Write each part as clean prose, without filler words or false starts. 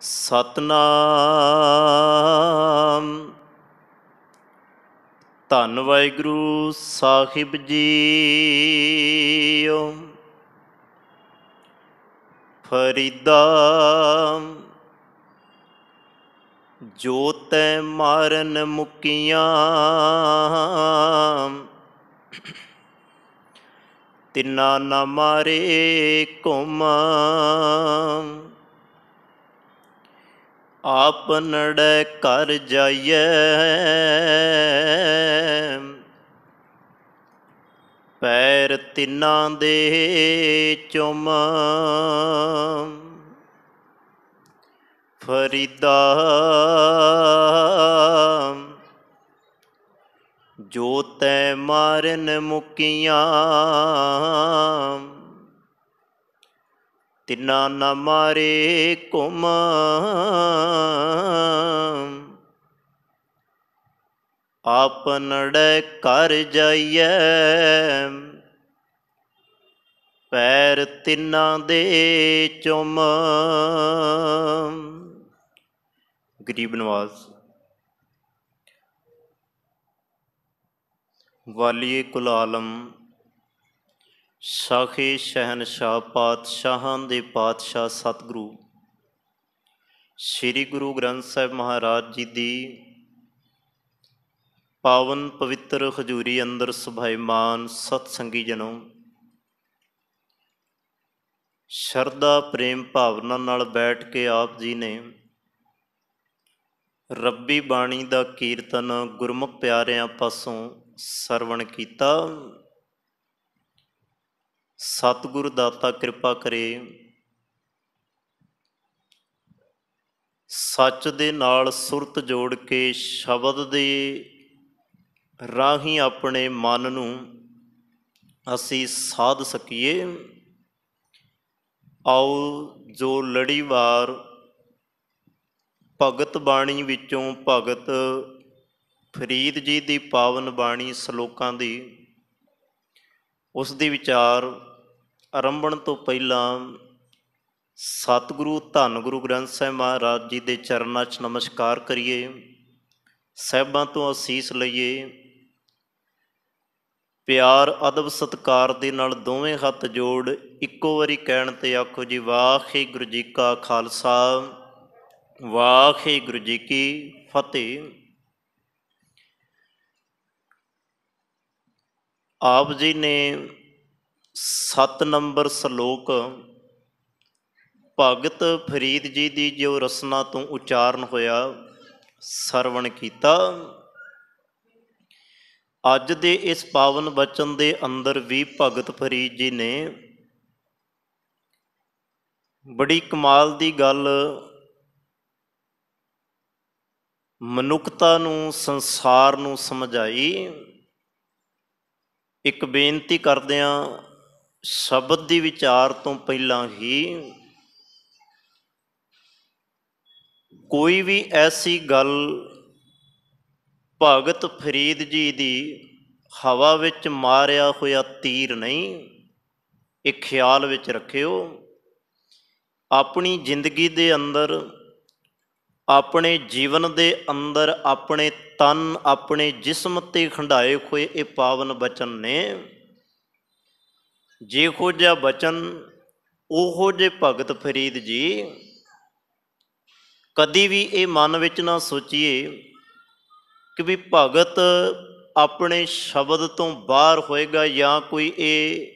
ਸਤਨਾਮ। ਧੰਨ ਵਾਹਿਗੁਰੂ ਸਾਹਿਬ ਜੀਓ। ਫਰੀਦਾ ਜੋ ਤੈ ਮਾਰਨ ਮੁਕੀਆਂ, ਤਿਨਾ ਨਾ ਮਾਰੇ ਘੁੰਮ। ਆਪ ਨੜੈ ਘਰ ਜਾਈਐ, ਪੈਰ ਤਿੰਨਾਂ ਦੇ ਚੁੰਮ। ਫਰੀਦਾ ਜੋ ਤੈ ਮਾਰਨ ਮੁਕੀਆਂ, ਤਿਨਾ ਨਾ ਮਾਰੇ ਘੁੰਮ। ਆਪ ਨੜੈ ਘਰ ਜਾਈਐ, ਪੈਰ ਤਿੰਨਾਂ ਦੇ ਚੁੰਮ। ਗਰੀਬ ਨਵਾਜ਼। ਵਾਲੀਏ ਕੁਲ ਆਲਮ, ਸ਼ਾਖੇ ਸ਼ਹਿਨਸ਼ਾਹ ਪਾਤਸ਼ਾਹਾਂ ਦੇ ਪਾਤਸ਼ਾਹ ਸਤਿਗੁਰੂ ਸ੍ਰੀ ਗੁਰੂ ਗ੍ਰੰਥ ਸਾਹਿਬ ਮਹਾਰਾਜ ਜੀ ਦੀ ਪਾਵਨ ਪਵਿੱਤਰ ਹਜ਼ੂਰੀ ਅੰਦਰ ਸੁਭਾਈਮਾਨ ਸਤਸੰਗੀ ਜਨੋ, ਸ਼ਰਧਾ ਪ੍ਰੇਮ ਭਾਵਨਾ ਨਾਲ ਬੈਠ ਕੇ ਆਪ ਜੀ ਨੇ ਰੱਬੀ ਬਾਣੀ ਦਾ ਕੀਰਤਨ ਗੁਰਮੁਖ ਪਿਆਰਿਆਂ ਪਾਸੋਂ ਸਰਵਣ ਕੀਤਾ। ਸਤਿਗੁਰ ਦਾਤਾ ਕਿਰਪਾ ਕਰੇ, ਸੱਚ ਦੇ ਨਾਲ ਸੁਰਤ ਜੋੜ ਕੇ ਸ਼ਬਦ ਦੇ ਰਾਹੀਂ ਆਪਣੇ ਮਨ ਨੂੰ ਅਸੀਂ ਸਾਧ ਸਕੀਏ। ਆਓ ਜੋ ਲੜੀਵਾਰ ਭਗਤ ਬਾਣੀ ਵਿੱਚੋਂ ਭਗਤ ਫਰੀਦ ਜੀ ਦੀ ਪਾਵਨ ਬਾਣੀ ਸਲੋਕਾਂ ਦੀ ਉਸ ਦੀ ਵਿਚਾਰ ਆਰੰਭਣ ਤੋਂ ਪਹਿਲਾਂ ਸਤਿਗੁਰੂ ਧੰਨ ਗੁਰੂ ਗ੍ਰੰਥ ਸਾਹਿਬ ਮਹਾਰਾਜ ਜੀ ਦੇ ਚਰਨਾਂ 'ਚ ਨਮਸਕਾਰ ਕਰੀਏ, ਸਾਹਿਬਾਂ ਤੋਂ ਅਸੀਸ ਲਈਏ। ਪਿਆਰ ਅਦਬ ਸਤਿਕਾਰ ਦੇ ਨਾਲ ਦੋਵੇਂ ਹੱਥ ਜੋੜ ਇੱਕੋ ਵਾਰੀ ਕਹਿਣ 'ਤੇ ਆਖੋ ਜੀ ਵਾਹਿਗੁਰੂ ਜੀ ਕਾ ਖਾਲਸਾ, ਵਾਹਿਗੁਰੂ ਜੀ ਕੀ ਫਤਿਹ। ਆਪ ਜੀ ਨੇ 7 ਨੰਬਰ ਸਲੋਕ ਭਗਤ ਫਰੀਦ ਜੀ ਦੀ ਜੋ ਰਸਨਾ ਤੋਂ ਉਚਾਰਨ ਹੋਇਆ ਸਰਵਣ ਕੀਤਾ। ਅੱਜ ਦੇ ਇਸ ਪਾਵਨ ਬਚਨ ਦੇ ਅੰਦਰ ਵੀ ਭਗਤ ਫਰੀਦ ਜੀ ਨੇ ਬੜੀ ਕਮਾਲ ਦੀ ਗੱਲ ਮਨੁੱਖਤਾ ਨੂੰ, ਸੰਸਾਰ ਨੂੰ ਸਮਝਾਈ। ਇੱਕ ਬੇਨਤੀ ਕਰਦਿਆਂ ਸ਼ਬਦ ਦੀ ਵਿਚਾਰ ਤੋਂ ਪਹਿਲਾਂ ਹੀ ਕੋਈ ਵੀ ਐਸੀ ਗੱਲ ਭਗਤ ਫਰੀਦ ਜੀ ਦੀ ਹਵਾ ਵਿੱਚ ਮਾਰਿਆ ਹੋਇਆ ਤੀਰ ਨਹੀਂ, ਇਹ ਖਿਆਲ ਵਿੱਚ ਰੱਖਿਓ। ਆਪਣੀ ਜ਼ਿੰਦਗੀ ਦੇ ਅੰਦਰ, ਆਪਣੇ ਜੀਵਨ ਦੇ ਅੰਦਰ ਆਪਣੇ ਤਨ, ਆਪਣੇ ਜਿਸਮ 'ਤੇ ਖੰਡਾਏ ਹੋਏ ਇਹ ਪਾਵਨ ਬਚਨ ਨੇ। ਜਿਹੋ ਜਿਹਾ ਬਚਨ ਉਹੋ ਜਿਹੇ ਭਗਤ ਫਰੀਦ ਜੀ। ਕਦੀ ਵੀ ਇਹ ਮਨ ਵਿੱਚ ਨਾ ਸੋਚੀਏ ਕਿ ਵੀ ਭਗਤ ਆਪਣੇ ਸ਼ਬਦ ਤੋਂ ਬਾਹਰ ਹੋਏਗਾ ਜਾਂ ਕੋਈ ਇਹ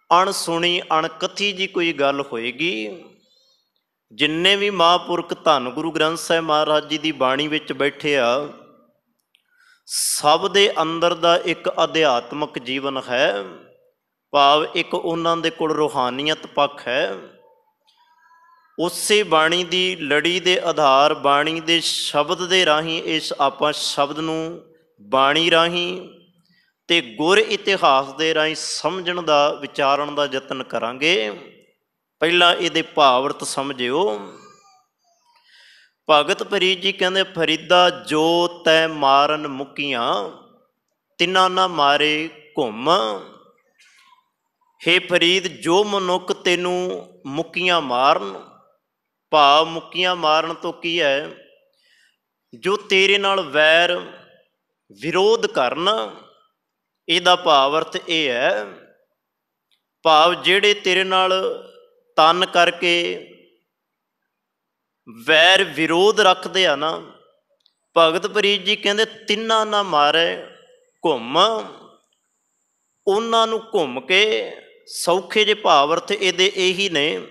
ਅਣਸੁਣੀ ਅਣਕਥੀ ਜੀ ਕੋਈ ਗੱਲ ਹੋਏਗੀ। ਜਿੰਨੇ ਵੀ ਮਹਾਂਪੁਰਖ ਧੰਨ ਗੁਰੂ ਗ੍ਰੰਥ ਸਾਹਿਬ ਮਹਾਰਾਜ ਜੀ ਦੀ ਬਾਣੀ ਵਿੱਚ ਬੈਠੇ ਆ, ਸਭ ਦੇ ਅੰਦਰ ਦਾ ਇੱਕ ਅਧਿਆਤਮਕ ਜੀਵਨ ਹੈ, ਭਾਵ ਇੱਕ ਉਹਨਾਂ ਦੇ ਕੋਲ ਰੂਹਾਨੀਅਤ ਪੱਖ ਹੈ। ਉਸੇ ਬਾਣੀ ਦੀ ਲੜੀ ਦੇ ਆਧਾਰ, ਬਾਣੀ ਦੇ ਸ਼ਬਦ ਦੇ ਰਾਹੀਂ ਇਸ ਆਪਾਂ ਸ਼ਬਦ ਨੂੰ ਬਾਣੀ ਰਾਹੀਂ ਅਤੇ ਗੁਰ ਇਤਿਹਾਸ ਦੇ ਰਾਹੀਂ ਸਮਝਣ ਦਾ, ਵਿਚਾਰਨ ਦਾ ਯਤਨ ਕਰਾਂਗੇ। ਪਹਿਲਾਂ ਇਹਦੇ ਭਾਵ-ਅਰਥ ਸਮਝਿਓ। ਭਗਤ ਫਰੀਦ ਜੀ ਕਹਿੰਦੇ ਫਰੀਦਾ ਜੋ ਤੈ ਮਾਰਨ ਮੁਕੀਆਂ, ਤਿੰਨਾਂ ਨਾ ਮਾਰੇ ਘੁੰਮ। ਹੇ ਫਰੀਦ, ਜੋ ਮਨੁੱਖ ਤੈਨੂੰ ਮੁਕੀਆਂ ਮਾਰਨ, ਭਾਵ ਮੁੱਕੀਆਂ ਮਾਰਨ ਤੋਂ ਕੀ ਹੈ, ਜੋ ਤੇਰੇ ਨਾਲ ਵੈਰ ਵਿਰੋਧ ਕਰਨ, ਇਹਦਾ ਭਾਵ ਅਰਥ ਇਹ ਹੈ, ਭਾਵ ਜਿਹੜੇ ਤੇਰੇ ਨਾਲ ਤਨ ਕਰਕੇ ਵੈਰ ਵਿਰੋਧ ਰੱਖਦੇ ਆ ਨਾ, ਭਗਤ ਪ੍ਰੀਤ ਜੀ ਕਹਿੰਦੇ ਤਿੰਨਾਂ ਨਾ ਮਾਰੇ ਘੁੰਮ, ਉਹਨਾਂ ਨੂੰ ਘੁੰਮ ਕੇ ਸੌਖੇ ਜਿਹੇ ਭਾਵ ਅਰਥ ਇਹਦੇ ਇਹੀ ਨੇ,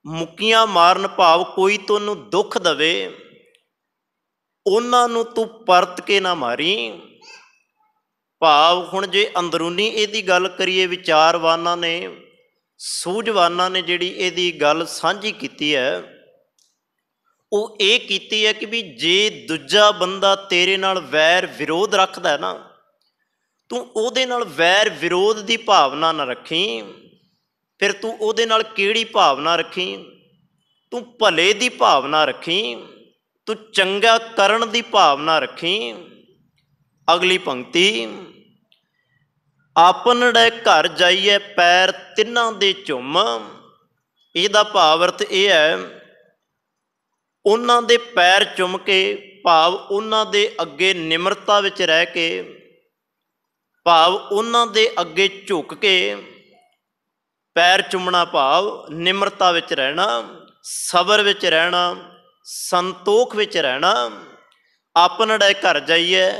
ਮੁੱਕੀਆਂ ਮਾਰਨ ਭਾਵ ਕੋਈ ਤੁਹਾਨੂੰ ਦੁੱਖ ਦਵੇ ਉਹਨਾਂ ਨੂੰ ਤੂੰ ਪਰਤ ਕੇ ਨਾ ਮਾਰੀ। ਭਾਵ ਹੁਣ ਜੇ ਅੰਦਰੂਨੀ ਇਹਦੀ ਗੱਲ ਕਰੀਏ, ਵਿਚਾਰਵਾਨਾਂ ਨੇ, ਸੂਝਵਾਨਾਂ ਨੇ ਜਿਹੜੀ ਇਹਦੀ ਗੱਲ ਸਾਂਝੀ ਕੀਤੀ ਹੈ, ਉਹ ਇਹ ਕੀਤੀ ਹੈ ਕਿ ਵੀ ਜੇ ਦੂਜਾ ਬੰਦਾ ਤੇਰੇ ਨਾਲ ਵੈਰ ਵਿਰੋਧ ਰੱਖਦਾ ਨਾ, ਤੂੰ ਉਹਦੇ ਨਾਲ ਵੈਰ ਵਿਰੋਧ ਦੀ ਭਾਵਨਾ ਨਾ ਰੱਖੀ। ਫਿਰ ਤੂੰ ਉਹਦੇ ਨਾਲ ਕਿਹੜੀ ਭਾਵਨਾ ਰੱਖੀ? ਤੂੰ ਭਲੇ ਦੀ ਭਾਵਨਾ ਰੱਖੀ, ਤੂੰ ਚੰਗਾ ਕਰਨ ਦੀ ਭਾਵਨਾ ਰੱਖੀ। ਅਗਲੀ ਪੰਕਤੀ, ਆਪਨੜੇ ਘਰ ਜਾਈਏ ਪੈਰ ਤਿੰਨਾਂ ਦੇ ਚੁੰਮ, ਇਹਦਾ ਭਾਵ ਅਰਥ ਇਹ ਹੈ, ਉਹਨਾਂ ਦੇ ਪੈਰ ਚੁੰਮ ਕੇ, ਭਾਵ ਉਹਨਾਂ ਦੇ ਅੱਗੇ ਨਿਮਰਤਾ ਵਿੱਚ ਰਹਿ ਕੇ, ਭਾਵ ਉਹਨਾਂ ਦੇ ਅੱਗੇ ਝੁਕ ਕੇ ਪੈਰ ਚੁੰਮਣਾ, ਭਾਵ ਨਿਮਰਤਾ ਵਿੱਚ ਰਹਿਣਾ, ਸਬਰ ਵਿੱਚ ਰਹਿਣਾ, ਸੰਤੋਖ ਵਿੱਚ ਰਹਿਣਾ। ਆਪਨੜੇ ਘਰ ਜਾਈਏ,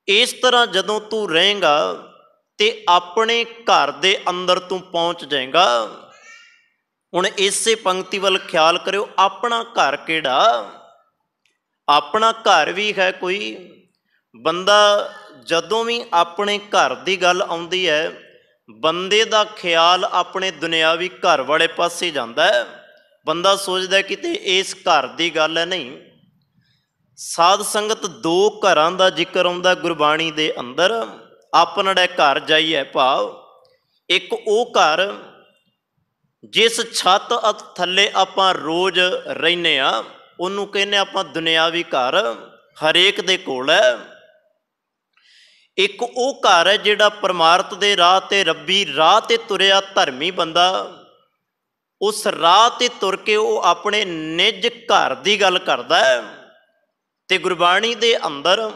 ਇਸ ਤਰ੍ਹਾਂ ਜਦੋਂ ਤੂੰ ਰਹੇਂਗਾ ਤੇ ਆਪਣੇ ਘਰ ਦੇ ਅੰਦਰ ਤੂੰ ਪਹੁੰਚ ਜਾਏਗਾ। ਹੁਣ ਇਸੇ ਪੰਕਤੀ ਵੱਲ ਖਿਆਲ ਕਰਿਓ, ਆਪਣਾ ਘਰ ਕਿਹੜਾ? ਆਪਣਾ ਘਰ ਵੀ ਹੈ ਕੋਈ ਬੰਦਾ। ਜਦੋਂ ਵੀ ਆਪਣੇ ਘਰ ਦੀ ਗੱਲ ਆਉਂਦੀ ਹੈ, ਬੰਦੇ ਦਾ ਖਿਆਲ ਆਪਣੇ ਦੁਨਿਆਵੀ ਘਰ ਵਾਲੇ ਪਾਸੇ ਜਾਂਦਾ ਹੈ। ਬੰਦਾ ਸੋਚਦਾ ਕਿਤੇ ਇਸ ਘਰ ਦੀ ਗੱਲ ਹੈ, ਨਹੀਂ। ਸਾਧ ਸੰਗਤ ਦੋ ਘਰਾਂ ਦਾ ਜ਼ਿਕਰ ਆਉਂਦਾ ਗੁਰਬਾਣੀ ਦੇ ਅੰਦਰ। ਆਪਨੜੇ ਘਰ ਜਾਈਏ ਭਾਵ ਇੱਕ ਉਹ ਘਰ ਜਿਸ ਛੱਤ ਥੱਲੇ ਆਪਾਂ ਰੋਜ਼ ਰਹਿੰਦੇ ਹਾਂ, ਉਹਨੂੰ ਕਹਿੰਦੇ ਆਪਾਂ ਦੁਨਿਆਵੀ ਘਰ, ਹਰੇਕ ਦੇ ਕੋਲ ਹੈ। ਇੱਕ ਉਹ ਘਰ ਹੈ ਜਿਹੜਾ ਪਰਮਾਰਥ ਦੇ ਰਾਹ ਤੇ, ਰੱਬੀ ਰਾਹ ਤੇ ਤੁਰਿਆ ਧਰਮੀ ਬੰਦਾ, ਉਸ ਰਾਹ ਤੇ ਤੁਰ ਕੇ ਉਹ ਆਪਣੇ ਨਿੱਜ ਘਰ ਦੀ ਗੱਲ ਕਰਦਾ ਹੈ। ਤੇ ਗੁਰਬਾਣੀ ਦੇ ਅੰਦਰ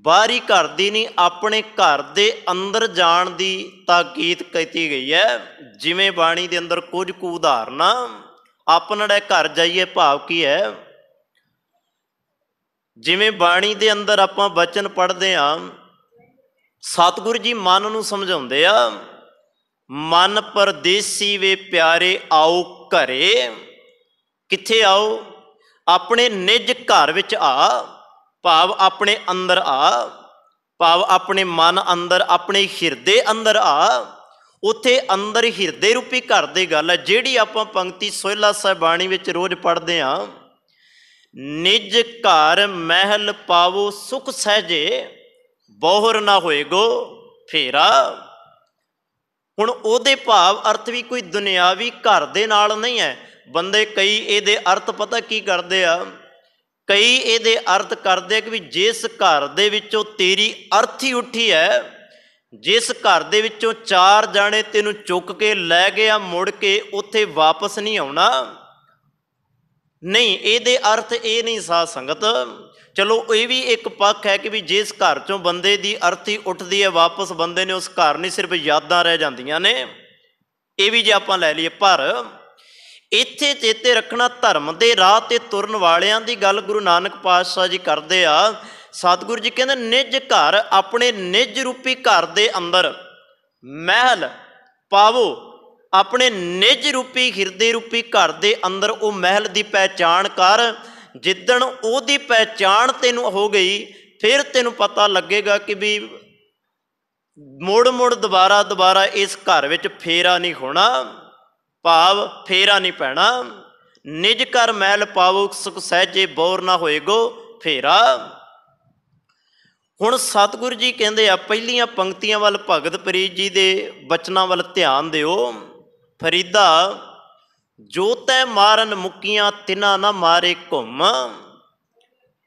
ਬਾਹਰੀ ਘਰ ਦੀ ਨਹੀਂ, ਆਪਣੇ ਘਰ ਦੇ ਅੰਦਰ ਜਾਣ ਦੀ ਤਾਕੀਦ ਕੀਤੀ ਗਈ ਹੈ। ਜਿਵੇਂ ਬਾਣੀ ਦੇ ਅੰਦਰ ਕੁਝ ਕੁ ਉਦਾਹਰਨਾਂ, ਆਪਨੜੇ ਘਰ ਜਾਈਏ ਭਾਵ ਕੀ ਹੈ, ਜਿਵੇਂ ਬਾਣੀ ਦੇ ਅੰਦਰ ਆਪਾਂ ਬਚਨ ਪੜ੍ਹਦੇ ਹਾਂ, ਸਤਿਗੁਰੂ ਜੀ ਮਨ ਨੂੰ ਸਮਝਾਉਂਦੇ ਆ, ਮਨ ਪਰਦੇਸੀ ਵੇ ਪਿਆਰੇ ਆਓ ਘਰੇ। ਕਿੱਥੇ ਆਓ? ਆਪਣੇ ਨਿੱਜ ਘਰ ਵਿੱਚ ਆ, ਭਾਵ ਆਪਣੇ ਅੰਦਰ ਆ, ਭਾਵ ਆਪਣੇ ਮਨ ਅੰਦਰ, ਆਪਣੇ ਹਿਰਦੇ ਅੰਦਰ ਆ। ਉੱਥੇ ਅੰਦਰ ਹਿਰਦੇ ਰੂਪੀ ਘਰ ਦੀ ਗੱਲ ਹੈ, ਜਿਹੜੀ ਆਪਾਂ ਪੰਕਤੀ ਸੋਹਿਲਾ ਸਾਹਿਬ ਬਾਣੀ ਵਿੱਚ ਰੋਜ਼ ਪੜ੍ਹਦੇ ਹਾਂ। ਨਿੱਜ ਘਰ ਮਹਿਲ ਪਾਵੋ ਸੁਖ ਸਹਿਜੇ, ਬੋਹਰ ਨਾ ਹੋਏਗੋ ਫੇਰਾ। ਹੁਣ ਉਹਦੇ ਭਾਵ ਅਰਥ ਵੀ ਕੋਈ ਦੁਨਿਆਵੀ ਘਰ ਦੇ ਨਾਲ ਨਹੀਂ ਹੈ। ਬੰਦੇ ਕਈ ਇਹਦੇ ਅਰਥ ਪਤਾ ਕੀ ਕਰਦੇ ਆ, ਕਈ ਇਹਦੇ ਅਰਥ ਕਰਦੇ ਕਿ ਵੀ ਜਿਸ ਘਰ ਦੇ ਵਿੱਚੋਂ ਤੇਰੀ ਅਰਥੀ ਉੱਠੀ ਹੈ, ਜਿਸ ਘਰ ਦੇ ਵਿੱਚੋਂ ਚਾਰ ਜਾਣੇ ਤੈਨੂੰ ਚੁੱਕ ਕੇ ਲੈ ਗਿਆ, ਮੁੜ ਕੇ ਉੱਥੇ ਵਾਪਸ ਨਹੀਂ ਆਉਣਾ। ਨਹੀਂ, ਇਹਦੇ ਅਰਥ ਇਹ ਨਹੀਂ ਸਾਧ ਸੰਗਤ। ਚਲੋ ਇਹ ਵੀ ਇੱਕ ਪੱਖ ਹੈ ਕਿ ਵੀ ਜਿਸ ਘਰ ਚੋਂ ਬੰਦੇ ਦੀ ਅਰਥੀ ਉੱਠਦੀ ਹੈ, ਵਾਪਸ ਬੰਦੇ ਨੇ ਉਸ ਘਰ ਨਹੀਂ, ਸਿਰਫ ਯਾਦਾਂ ਰਹਿ ਜਾਂਦੀਆਂ ਨੇ, ਇਹ ਵੀ ਜੇ ਆਪਾਂ ਲੈ ਲਈਏ। ਪਰ ਇੱਥੇ ਚੇਤੇ ਰੱਖਣਾ, ਧਰਮ ਦੇ ਰਾਹ ਤੇ ਤੁਰਨ ਵਾਲਿਆਂ ਦੀ ਗੱਲ ਗੁਰੂ ਨਾਨਕ ਪਾਤਸ਼ਾਹ ਜੀ ਕਰਦੇ ਆ। ਸਤਿਗੁਰੂ ਜੀ ਕਹਿੰਦੇ ਨਿੱਜ ਘਰ, ਆਪਣੇ ਨਿੱਜ ਰੂਪੀ ਘਰ ਦੇ ਅੰਦਰ ਮਹਿਲ ਪਾਵੋ, ਆਪਣੇ ਨਿੱਜ ਰੂਪੀ ਹਿਰਦੇ ਰੂਪੀ ਘਰ ਦੇ ਅੰਦਰ ਉਹ ਮਹਿਲ ਦੀ ਪਹਿਚਾਣ ਕਰ। ਜਿੱਦਣ ਉਹਦੀ ਪਹਿਚਾਣ ਤੈਨੂੰ ਹੋ ਗਈ, ਫਿਰ ਤੈਨੂੰ ਪਤਾ ਲੱਗੇਗਾ ਕਿ ਵੀ ਮੁੜ ਮੁੜ ਦੁਬਾਰਾ ਇਸ ਘਰ ਵਿੱਚ ਫੇਰਾ ਨਹੀਂ ਹੋਣਾ, ਭਾਵ ਫੇਰਾ ਨਹੀਂ ਪੈਣਾ। ਨਿਜ ਘਰ ਮਹਿਲ ਪਾਵੋ ਸੁਖ ਸਹਿਜੇ, ਬੋਰ ਨਾ ਹੋਏਗੋ ਫੇਰਾ। ਹੁਣ ਸਤਿਗੁਰੂ ਜੀ ਕਹਿੰਦੇ ਆ, ਪਹਿਲੀਆਂ ਪੰਕਤੀਆਂ ਵੱਲ ਭਗਤ ਪ੍ਰੀਤ ਜੀ ਦੇ ਬਚਨਾਂ ਵੱਲ ਧਿਆਨ ਦਿਓ। ਫਰੀਦਾ ਜੋ ਤੈ ਮਾਰਨ ਮੁੱਕੀਆਂ ਤਿਨਾ ਨਾ ਮਾਰੇ ਘੁੰਮ,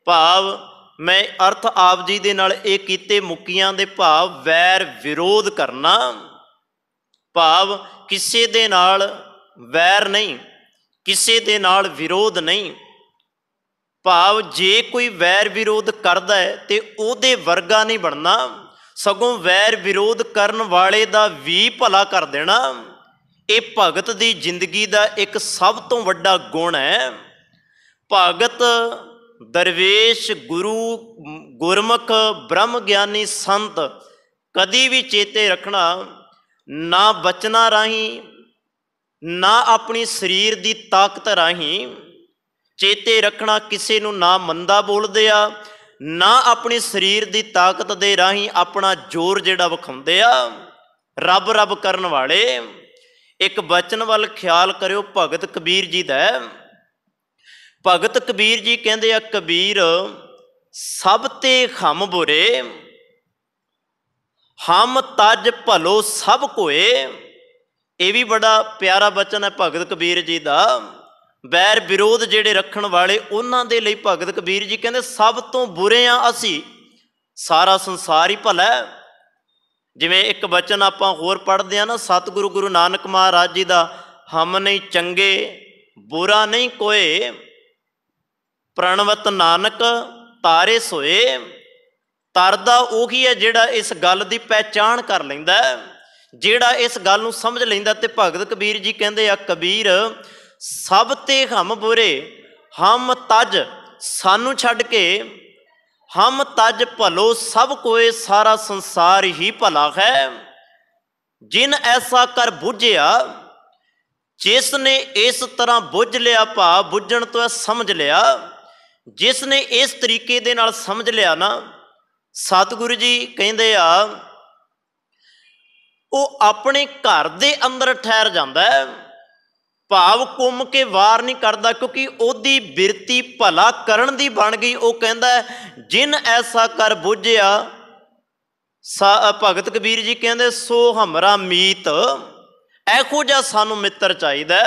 ਭਾਵ ਮੈਂ ਅਰਥ ਆਪ ਜੀ ਦੇ ਨਾਲ ਇਹ ਕੀਤੇ। ਮੁੱਕੀਆਂ ਦੇ ਭਾਵ ਵੈਰ ਵਿਰੋਧ ਕਰਨਾ, ਭਾਵ ਕਿਸੇ ਦੇ ਨਾਲ ਵੈਰ ਨਹੀਂ, ਕਿਸੇ ਦੇ ਨਾਲ ਵਿਰੋਧ ਨਹੀਂ। ਭਾਵ ਜੇ ਕੋਈ ਵੈਰ ਵਿਰੋਧ ਕਰਦਾ ਹੈ ਤੇ ਉਹਦੇ ਵਰਗਾ ਨਹੀਂ ਬਣਨਾ, ਸਗੋਂ ਵੈਰ ਵਿਰੋਧ ਕਰਨ ਵਾਲੇ ਦਾ ਵੀ ਭਲਾ ਕਰ ਦੇਣਾ। ਇਹ ਭਗਤ ਦੀ ਜ਼ਿੰਦਗੀ ਦਾ ਇੱਕ ਸਭ ਤੋਂ ਵੱਡਾ ਗੁਣ ਹੈ। ਭਗਤ, ਦਰਵੇਸ਼, ਗੁਰੂ, ਗੁਰਮੁਖ, ਬ੍ਰਹਮ ਗਿਆਨੀ, ਸੰਤ ਕਦੀ ਵੀ ਚੇਤੇ ਰੱਖਣਾ, ਨਾ ਬਚਨਾਂ ਰਾਹੀਂ ਨਾ ਆਪਣੀ ਸਰੀਰ ਦੀ ਤਾਕਤ ਰਾਹੀਂ ਚੇਤੇ ਰੱਖਣਾ, ਕਿਸੇ ਨੂੰ ਨਾ ਮੰਦਾ ਬੋਲਦੇ ਆ, ਨਾ ਆਪਣੀ ਸਰੀਰ ਦੀ ਤਾਕਤ ਦੇ ਰਾਹੀਂ ਆਪਣਾ ਜ਼ੋਰ ਜਿਹੜਾ ਵਿਖਾਉਂਦੇ ਆ। ਰੱਬ ਰੱਬ ਕਰਨ ਵਾਲੇ। ਇੱਕ ਬਚਨ ਵੱਲ ਖਿਆਲ ਕਰਿਓ, ਭਗਤ ਕਬੀਰ ਜੀ ਦਾ। ਭਗਤ ਕਬੀਰ ਜੀ ਕਹਿੰਦੇ ਆ, ਕਬੀਰ ਸਭ ਤੇ ਹਮ ਬੁਰੇ, ਹਮ ਤਜ ਭਲੋ ਸਭ ਕੋਏ। ਇਹ ਵੀ ਬੜਾ ਪਿਆਰਾ ਬਚਨ ਹੈ ਭਗਤ ਕਬੀਰ ਜੀ ਦਾ। ਵੈਰ ਵਿਰੋਧ ਜਿਹੜੇ ਰੱਖਣ ਵਾਲੇ, ਉਹਨਾਂ ਦੇ ਲਈ ਭਗਤ ਕਬੀਰ ਜੀ ਕਹਿੰਦੇ ਸਭ ਤੋਂ ਬੁਰੇ ਆ ਅਸੀਂ, ਸਾਰਾ ਸੰਸਾਰ ਹੀ ਭਲਾ। ਜਿਵੇਂ ਇੱਕ ਬਚਨ ਆਪਾਂ ਹੋਰ ਪੜ੍ਹਦੇ ਹਾਂ ਨਾ, ਸਤਿਗੁਰੂ ਗੁਰੂ ਨਾਨਕ ਮਹਾਰਾਜ ਜੀ ਦਾ, ਹਮ ਨਹੀਂ ਚੰਗੇ ਬੁਰਾ ਨਹੀਂ ਕੋਏ, ਪ੍ਰਣਵਤ ਨਾਨਕ ਤਾਰੇ ਸੋਏ। ਤਰਦਾ ਉਹੀ ਹੈ ਜਿਹੜਾ ਇਸ ਗੱਲ ਦੀ ਪਹਿਚਾਣ ਕਰ ਲੈਂਦਾ, ਜਿਹੜਾ ਇਸ ਗੱਲ ਨੂੰ ਸਮਝ ਲੈਂਦਾ। ਤੇ ਭਗਤ ਕਬੀਰ ਜੀ ਕਹਿੰਦੇ ਆ, ਕਬੀਰ ਸਭ ਤੇ ਹਮ ਬੁਰੇ, ਹਮ ਤਜ ਸਾਨੂੰ ਛੱਡ ਕੇ, ਹਮ ਤਜ ਭਲੋ ਸਭ ਕੋਏ, ਸਾਰਾ ਸੰਸਾਰ ਹੀ ਭਲਾ ਹੈ। ਜਿਨ ਐਸਾ ਕਰ ਬੁੱਝਿਆ, ਜਿਸ ਨੇ ਇਸ ਤਰ੍ਹਾਂ ਬੁੱਝ ਲਿਆ, ਭਾਵ ਬੁੱਝਣ ਤੋਂ ਸਮਝ ਲਿਆ, ਜਿਸ ਨੇ ਇਸ ਤਰੀਕੇ ਦੇ ਨਾਲ ਸਮਝ ਲਿਆ ਨਾ, ਸਤਿਗੁਰੂ ਜੀ ਕਹਿੰਦੇ ਆ ਉਹ ਆਪਣੇ ਘਰ ਦੇ ਅੰਦਰ ਠਹਿਰ ਜਾਂਦਾ ਹੈ, ਭਾਵ ਘੁੰਮ ਕੇ ਵਾਰ ਨਹੀਂ ਕਰਦਾ, ਕਿਉਂਕਿ ਉਹਦੀ ਬਿਰਤੀ ਭਲਾ ਕਰਨ ਦੀ ਬਣ ਗਈ। ਉਹ ਕਹਿੰਦਾ ਜਿਨ ਐਸਾ ਕਰ ਬੁੱਝਿਆ, ਭਗਤ ਕਬੀਰ ਜੀ ਕਹਿੰਦੇ ਸੋ ਹਮਰਾ ਮੀਤ। ਇਹੋ ਜਿਹਾ ਸਾਨੂੰ ਮਿੱਤਰ ਚਾਹੀਦਾ,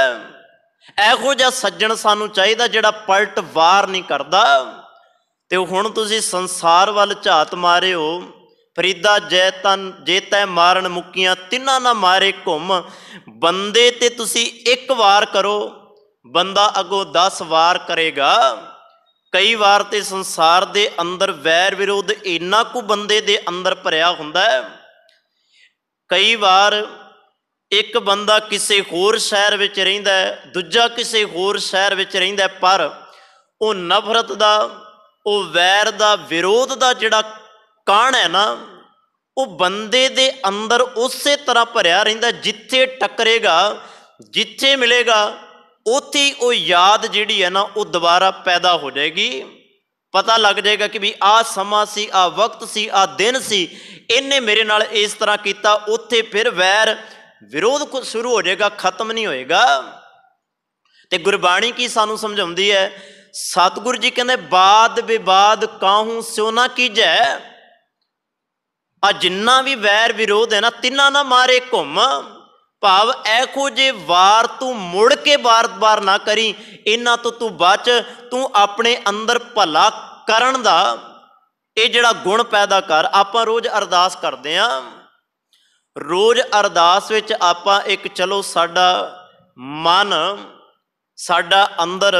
ਇਹੋ ਜਿਹਾ ਸੱਜਣ ਸਾਨੂੰ ਚਾਹੀਦਾ ਜਿਹੜਾ ਪਲਟ ਵਾਰ ਨਹੀਂ ਕਰਦਾ। ਤੇ ਹੁਣ ਤੁਸੀਂ ਸੰਸਾਰ ਵੱਲ ਝਾਤ ਮਾਰਿਓ, ਫਰੀਦਾ ਜੈ ਤਨ ਜੇ ਤੈ ਮਾਰਨ ਮੁੱਕੀਆਂ, ਤਿੰਨਾਂ ਨਾ ਮਾਰੇ ਘੁੰਮ। ਬੰਦੇ ਤੇ ਤੁਸੀਂ ਇੱਕ ਵਾਰ ਕਰੋ, ਬੰਦਾ ਅੱਗੋਂ 10 ਵਾਰ ਕਰੇਗਾ। ਕਈ ਵਾਰ ਤੇ ਸੰਸਾਰ ਦੇ ਅੰਦਰ ਵੈਰ ਵਿਰੋਧ ਇੰਨਾ ਕੁ ਬੰਦੇ ਦੇ ਅੰਦਰ ਭਰਿਆ ਹੁੰਦਾ ਹੈ। ਕਈ ਵਾਰ ਇੱਕ ਬੰਦਾ ਕਿਸੇ ਹੋਰ ਸ਼ਹਿਰ ਵਿੱਚ ਰਹਿੰਦਾ, ਦੂਜਾ ਕਿਸੇ ਹੋਰ ਸ਼ਹਿਰ ਵਿੱਚ ਰਹਿੰਦਾ, ਪਰ ਉਹ ਨਫ਼ਰਤ ਦਾ, ਉਹ ਵੈਰ ਦਾ, ਵਿਰੋਧ ਦਾ ਜਿਹੜਾ ਕਾਣ ਹੈ ਨਾ, ਉਹ ਬੰਦੇ ਦੇ ਅੰਦਰ ਉਸੇ ਤਰ੍ਹਾਂ ਭਰਿਆ ਰਹਿੰਦਾ। ਜਿੱਥੇ ਟੱਕਰੇਗਾ, ਜਿੱਥੇ ਮਿਲੇਗਾ, ਉੱਥੇ ਉਹ ਯਾਦ ਜਿਹੜੀ ਹੈ ਨਾ ਉਹ ਦੁਬਾਰਾ ਪੈਦਾ ਹੋ ਜਾਏਗੀ। ਪਤਾ ਲੱਗ ਜਾਏਗਾ ਕਿ ਵੀ ਆਹ ਸਮਾਂ ਸੀ, ਆਹ ਵਕਤ ਸੀ, ਆਹ ਦਿਨ ਸੀ, ਇਹਨੇ ਮੇਰੇ ਨਾਲ ਇਸ ਤਰ੍ਹਾਂ ਕੀਤਾ। ਉੱਥੇ ਫਿਰ ਵੈਰ ਵਿਰੋਧ ਸ਼ੁਰੂ ਹੋ ਜਾਏਗਾ, ਖਤਮ ਨਹੀਂ ਹੋਏਗਾ। ਤੇ ਗੁਰਬਾਣੀ ਕੀ ਸਾਨੂੰ ਸਮਝਾਉਂਦੀ ਹੈ? ਸਤਿਗੁਰੂ ਜੀ ਕਹਿੰਦੇ ਬਾਦ ਵਿਵਾਦ ਕਾਹੂ ਸਿਉ ਨਾ ਕੀਜੈ। ਆ ਜਿੰਨਾ ਵੀ ਵੈਰ ਵਿਰੋਧ ਹੈ ਨਾ, ਤਿੰਨਾਂ ਨਾ ਮਾਰੇ ਘੁੰਮ। ਭਾਵ ਇਹੋ ਜਿਹੇ ਵਾਰ ਤੂੰ ਮੁੜ ਕੇ ਬਾਰ-ਬਾਰ ਨਾ ਕਰੀ, ਇਹਨਾਂ ਤੋਂ ਤੂੰ ਬਚ। ਤੂੰ ਆਪਣੇ ਅੰਦਰ ਭਲਾ ਕਰਨ ਦਾ ਇਹ ਜਿਹੜਾ ਗੁਣ ਪੈਦਾ ਕਰ। ਆਪਾਂ ਰੋਜ਼ ਅਰਦਾਸ ਕਰਦੇ ਹਾਂ, ਰੋਜ਼ ਅਰਦਾਸ ਵਿੱਚ ਆਪਾਂ ਇੱਕ, ਚਲੋ ਸਾਡਾ ਮਨ, ਸਾਡਾ ਅੰਦਰ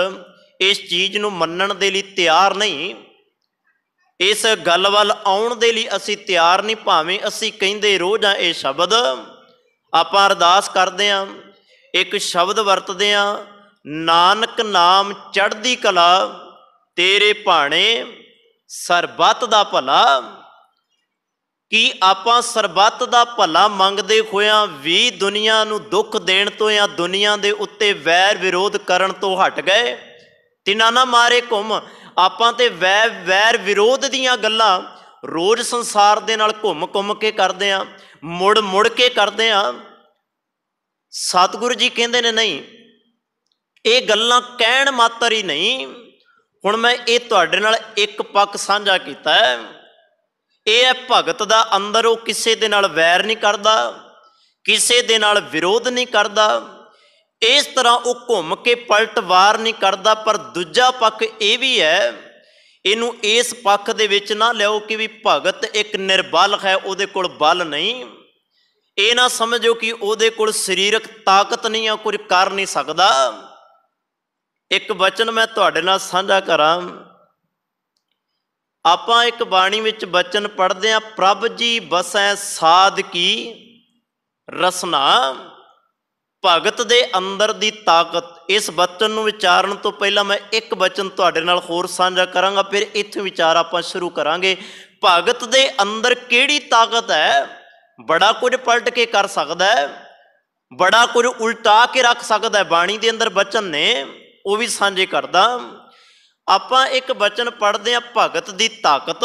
ਇਸ ਚੀਜ਼ ਨੂੰ ਮੰਨਣ ਦੇ ਲਈ ਤਿਆਰ ਨਹੀਂ, ਇਸ ਗੱਲ ਵੱਲ ਆਉਣ ਦੇ ਲਈ ਅਸੀਂ ਤਿਆਰ ਨਹੀਂ। ਭਾਵੇਂ ਅਸੀਂ ਕਹਿੰਦੇ ਰੋਜ਼ ਆ ਇਹ ਸ਼ਬਦ, ਆਪਾਂ ਅਰਦਾਸ ਕਰਦੇ ਹਾਂ, ਇੱਕ ਸ਼ਬਦ ਵਰਤਦੇ ਹਾਂ, ਨਾਨਕ ਨਾਮ ਚੜ੍ਹਦੀ ਕਲਾ, ਤੇਰੇ ਭਾਣੇ ਸਰਬੱਤ ਦਾ ਭਲਾ। ਕਿ ਆਪਾਂ ਸਰਬੱਤ ਦਾ ਭਲਾ ਮੰਗਦੇ ਹੋਇਆਂ ਵੀ ਦੁਨੀਆ ਨੂੰ ਦੁੱਖ ਦੇਣ ਤੋਂ ਜਾਂ ਦੁਨੀਆ ਦੇ ਉੱਤੇ ਵੈਰ ਵਿਰੋਧ ਕਰਨ ਤੋਂ ਹਟ ਗਏ। ਤਿੰਨਾਂ ਨਾ ਮਾਰੇ ਘੁੰਮ। ਆਪਾਂ ਤੇ ਵੈਰ ਵਿਰੋਧ ਦੀਆਂ ਗੱਲਾਂ ਰੋਜ਼ ਸੰਸਾਰ ਦੇ ਨਾਲ ਘੁੰਮ ਕੇ ਕਰਦੇ ਹਾਂ, ਮੁੜ ਕੇ ਕਰਦੇ ਹਾਂ। ਸਤਿਗੁਰੂ ਜੀ ਕਹਿੰਦੇ ਨੇ ਨਹੀਂ, ਇਹ ਗੱਲਾਂ ਕਹਿਣ ਮਾਤਰ ਹੀ ਨਹੀਂ। ਹੁਣ ਮੈਂ ਇਹ ਤੁਹਾਡੇ ਨਾਲ ਇੱਕ ਪੱਖ ਸਾਂਝਾ ਕੀਤਾ ਹੈ। ਇਹ ਹੈ ਭਗਤ ਦਾ ਅੰਦਰ, ਉਹ ਕਿਸੇ ਦੇ ਨਾਲ ਵੈਰ ਨਹੀਂ ਕਰਦਾ, ਕਿਸੇ ਦੇ ਨਾਲ ਵਿਰੋਧ ਨਹੀਂ ਕਰਦਾ, ਇਸ ਤਰ੍ਹਾਂ ਉਹ ਘੁੰਮ ਕੇ ਪਲਟਵਾਰ ਨਹੀਂ ਕਰਦਾ। ਪਰ ਦੂਜਾ ਪੱਖ ਇਹ ਵੀ ਹੈ, ਇਹਨੂੰ ਇਸ ਪੱਖ ਦੇ ਵਿੱਚ ਨਾ ਲਿਆਓ ਕਿ ਵੀ ਭਗਤ ਇੱਕ ਨਿਰਬਲ ਹੈ, ਉਹਦੇ ਕੋਲ ਬਲ ਨਹੀਂ। ਇਹ ਨਾ ਸਮਝੋ ਕਿ ਉਹਦੇ ਕੋਲ ਸਰੀਰਕ ਤਾਕਤ ਨਹੀਂ ਆ, ਕੁਝ ਕਰ ਨਹੀਂ ਸਕਦਾ। ਇੱਕ ਬਚਨ ਮੈਂ ਤੁਹਾਡੇ ਨਾਲ ਸਾਂਝਾ ਕਰਾਂ। ਆਪਾਂ ਇੱਕ ਬਾਣੀ ਵਿੱਚ ਬਚਨ ਪੜ੍ਹਦੇ ਹਾਂ, ਪ੍ਰਭ ਜੀ ਬਸੈ ਸਾਧ ਕੀ ਰਸਨਾ। ਭਗਤ ਦੇ ਅੰਦਰ ਦੀ ਤਾਕਤ। ਇਸ ਬਚਨ ਨੂੰ ਵਿਚਾਰਨ ਤੋਂ ਪਹਿਲਾਂ ਮੈਂ ਇੱਕ ਬਚਨ ਤੁਹਾਡੇ ਨਾਲ ਹੋਰ ਸਾਂਝਾ ਕਰਾਂਗਾ, ਫਿਰ ਇੱਥੇ ਵਿਚਾਰ ਆਪਾਂ ਸ਼ੁਰੂ ਕਰਾਂਗੇ। ਭਗਤ ਦੇ ਅੰਦਰ ਕਿਹੜੀ ਤਾਕਤ ਹੈ? ਬੜਾ ਕੁਝ ਪਲਟ ਕੇ ਕਰ ਸਕਦਾ ਹੈ, ਬੜਾ ਕੁਝ ਉਲਟਾ ਕੇ ਰੱਖ ਸਕਦਾ ਹੈ। ਬਾਣੀ ਦੇ ਅੰਦਰ ਬਚਨ ਨੇ, ਉਹ ਵੀ ਸਾਂਝੇ ਕਰਦਾ। ਆਪਾਂ ਇੱਕ ਬਚਨ ਪੜ੍ਹਦੇ ਹਾਂ, ਭਗਤ ਦੀ ਤਾਕਤ।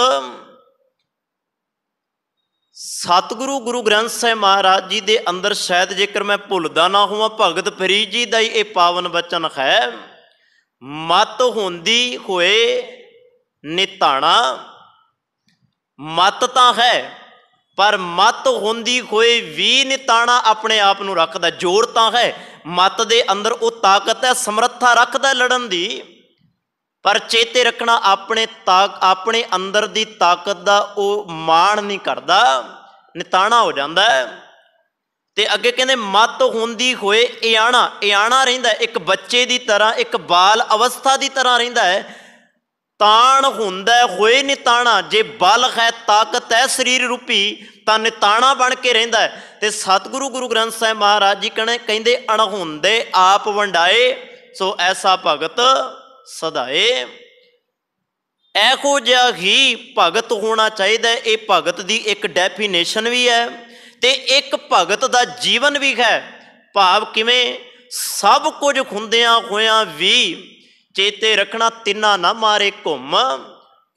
ਸਤਿਗੁਰੂ ਗੁਰੂ ਗ੍ਰੰਥ ਸਾਹਿਬ ਮਹਾਰਾਜ ਜੀ ਦੇ ਅੰਦਰ, ਸ਼ਾਇਦ ਜੇਕਰ ਮੈਂ ਭੁੱਲਦਾ ਨਾ ਹੋਵਾਂ, ਭਗਤ ਫਰੀਦ ਜੀ ਦਾ ਹੀ ਇਹ ਪਾਵਨ ਬਚਨ ਹੈ। ਮਤ ਹੁੰਦੀ ਹੋਏ ਨਿਤਾਣਾ। ਮਤ ਤਾਂ ਹੈ, ਪਰ ਮਤ ਹੁੰਦੀ ਹੋਏ ਵੀ ਨਿਤਾਣਾ ਆਪਣੇ ਆਪ ਨੂੰ ਰੱਖਦਾ। ਜ਼ੋਰ ਤਾਂ ਹੈ, ਮਤ ਦੇ ਅੰਦਰ ਉਹ ਤਾਕਤ ਹੈ, ਸਮਰੱਥਾ ਰੱਖਦਾ ਲੜਨ ਦੀ, ਪਰ ਚੇਤੇ ਰੱਖਣਾ ਆਪਣੇ ਅੰਦਰ ਦੀ ਤਾਕਤ ਦਾ ਉਹ ਮਾਣ ਨਹੀਂ ਕਰਦਾ, ਨਿਤਾਣਾ ਹੋ ਜਾਂਦਾ ਹੈ। ਤੇ ਅੱਗੇ ਕਹਿੰਦੇ ਮਤ ਹੁੰਦੀ ਹੋਏ ਇਆਣਾ ਰਹਿੰਦਾ, ਇੱਕ ਬੱਚੇ ਦੀ ਤਰ੍ਹਾਂ, ਇੱਕ ਬਾਲ ਅਵਸਥਾ ਦੀ ਤਰ੍ਹਾਂ ਰਹਿੰਦਾ ਹੈ। ਤਾਣ ਹੁੰਦਾ ਹੋਏ ਨਿਤਾਣਾ। ਜੇ ਬਲ ਹੈ, ਤਾਕਤ ਹੈ ਸਰੀਰ ਰੂਪੀ, ਤਾਂ ਨਿਤਾਣਾ ਬਣ ਕੇ ਰਹਿੰਦਾ ਹੈ। ਤੇ ਸਤਿਗੁਰੂ ਗੁਰੂ ਗ੍ਰੰਥ ਸਾਹਿਬ ਮਹਾਰਾਜ ਜੀ ਕਹਿੰਦੇ ਅਣਹੁੰਦੇ ਆਪ ਵੰਡਾਏ, ਸੋ ਐਸਾ ਭਗਤ ਸਦਾਏ। ਇਹੋ ਜਿਹਾ ਹੀ ਭਗਤ ਹੋਣਾ ਚਾਹੀਦਾ। ਇਹ ਭਗਤ ਦੀ ਇੱਕ ਡੈਫੀਨੇਸ਼ਨ ਵੀ ਹੈ ਤੇ ਇੱਕ ਭਗਤ ਦਾ ਜੀਵਨ ਵੀ ਹੈ। ਭਾਵ ਕਿਵੇਂ? ਸਭ ਕੁਝ ਹੁੰਦਿਆਂ ਹੋਇਆਂ ਵੀ ਚੇਤੇ ਰੱਖਣਾ, ਤਿੰਨਾ ਨਾ ਮਾਰੇ ਘੁੰਮ।